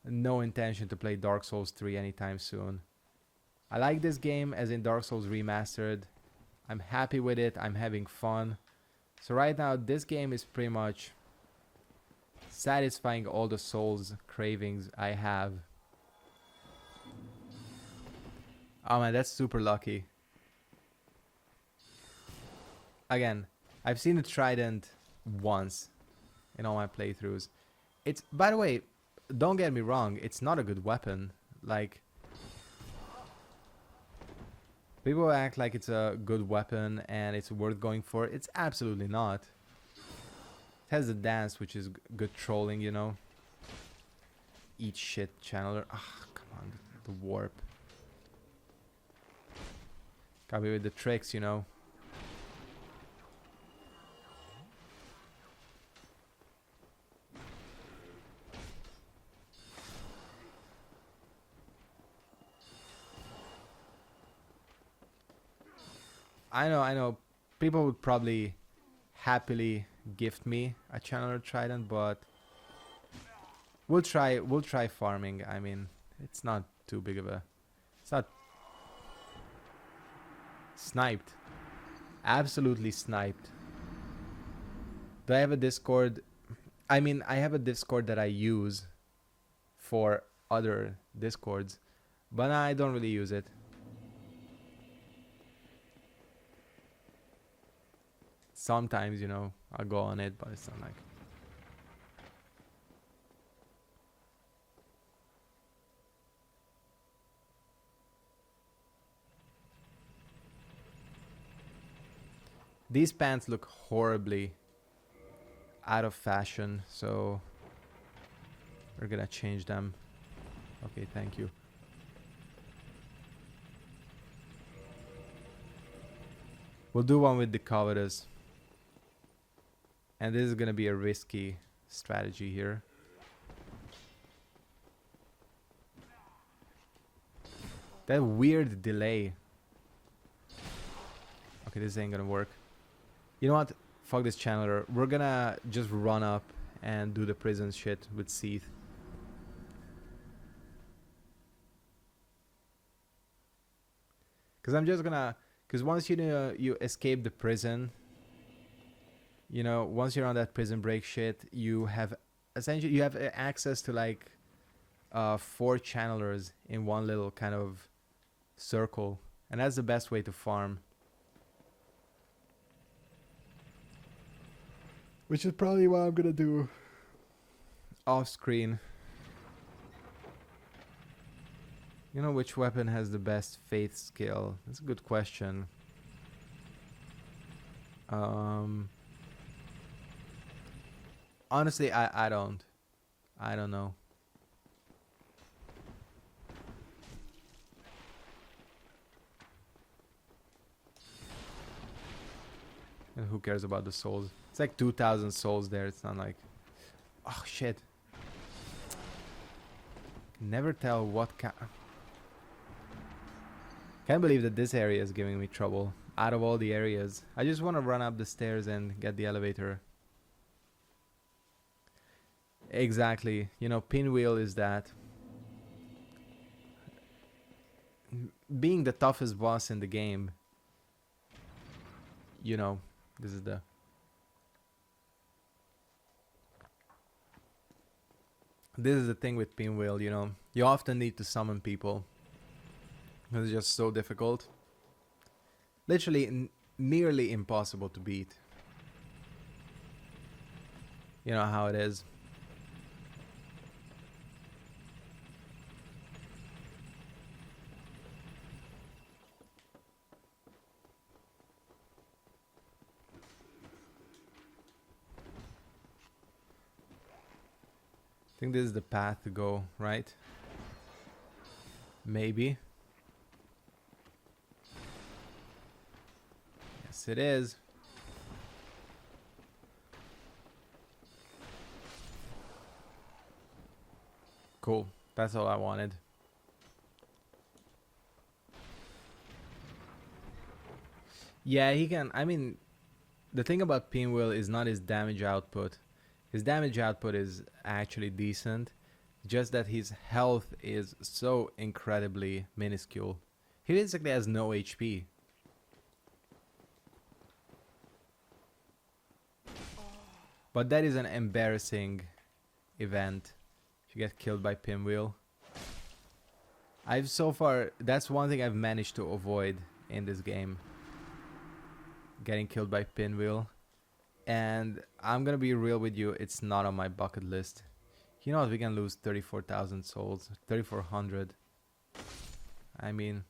no intention to play Dark Souls 3 anytime soon. I like this game as in Dark Souls Remastered. I'm happy with it. I'm having fun. So right now, this game is pretty much satisfying all the Souls cravings I have. Oh man, that's super lucky. Again, I've seen the trident once in all my playthroughs. It's, by the way, don't get me wrong, it's not a good weapon. Like, people act like it's a good weapon and it's worth going for. It's absolutely not. It has the dance, which is good trolling, you know. Eat shit, channeler. Ah, come on, the warp. Got me with the tricks, you know. I know. People would probably happily gift me a channeler trident, but we'll try farming. I mean, it's not too big of a, it's not sniped. Absolutely sniped. Do I have a Discord? I mean, I have a Discord that I use for other Discords, but I don't really use it. Sometimes, you know, I'll go on it, but it's not like... These pants look horribly out of fashion, so we're gonna change them. Okay, thank you. We'll do one with the covetous. And this is gonna be a risky strategy here. That weird delay. Okay, this ain't gonna work. You know what? Fuck this channeler. We're gonna just run up and do the prison shit with Seath. Cause I'm just gonna... Cause once you escape the prison, you know, once you're on that prison break shit, you have essentially you have access to like 4 channelers in one little kind of circle, and that's the best way to farm. Which is probably what I'm gonna do off screen. You know, which weapon has the best faith skill? That's a good question. Honestly, I don't know. And who cares about the souls? It's like 2,000 souls there. It's not like... Oh, shit. Never tell what Can't believe that this area is giving me trouble. Out of all the areas. I just want to run up the stairs and get the elevator. Exactly. You know, Pinwheel is that. Being the toughest boss in the game. You know, this is the... This is the thing with Pinwheel, you know. You often need to summon people. It's just so difficult. Literally nearly impossible to beat. You know how it is. I think this is the path to go, right? Maybe. Yes, it is. Cool. That's all I wanted. Yeah, he can... I mean, the thing about Pinwheel is not his damage output. His damage output is actually decent. just that his health is so incredibly minuscule. He basically has no HP. But that is an embarrassing event. If you get killed by Pinwheel. I've so far, that's one thing I've managed to avoid in this game. Getting killed by Pinwheel. And I'm gonna be real with you, it's not on my bucket list. You know what, we can lose 34,000 souls, 3,400. I mean...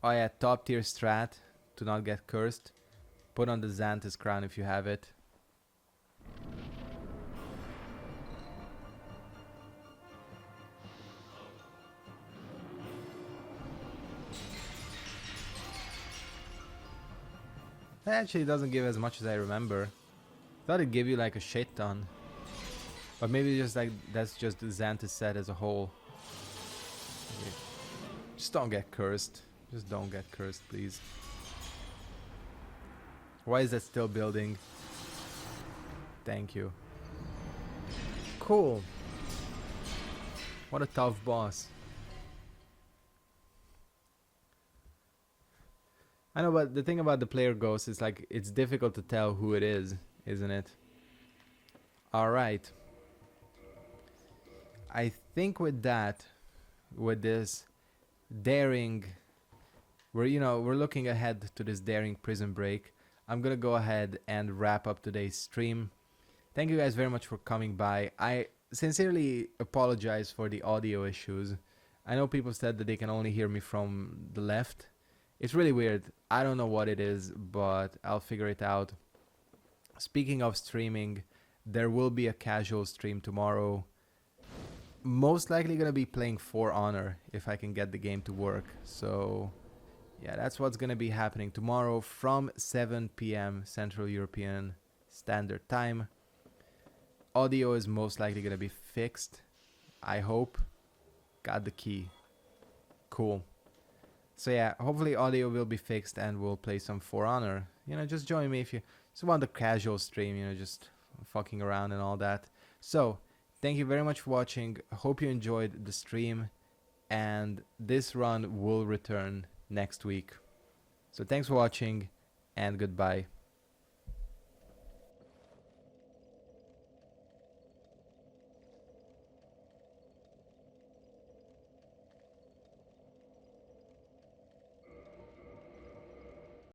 Oh yeah, top tier strat, to not get cursed. Put on the Xanthus crown if you have it. That actually doesn't give as much as I remember. Thought it'd give you like a shit ton. But maybe just like that's just the Xanthus set as a whole. Okay. Just don't get cursed. Just don't get cursed, please. Why is that still building? Thank you. Cool. What a tough boss. I know, but the thing about the player ghost is like it's difficult to tell who it is, isn't it? Alright. I think with that, with this daring, we're looking ahead to this daring prison break. I'm gonna go ahead and wrap up today's stream. Thank you guys very much for coming by. I sincerely apologize for the audio issues. I know people said that they can only hear me from the left. It's really weird. I don't know what it is, but I'll figure it out. Speaking of streaming, there will be a casual stream tomorrow. Most likely gonna be playing For Honor if I can get the game to work. So yeah, that's what's gonna be happening tomorrow from 7 p.m. Central European Standard Time. Audio is most likely gonna be fixed, I hope. Got the key. Cool. So yeah, hopefully audio will be fixed and we'll play some For Honor. Just join me if you just want a casual stream, just fucking around and all that. So, thank you very much for watching. Hope you enjoyed the stream. And this run will return next week. So thanks for watching and goodbye.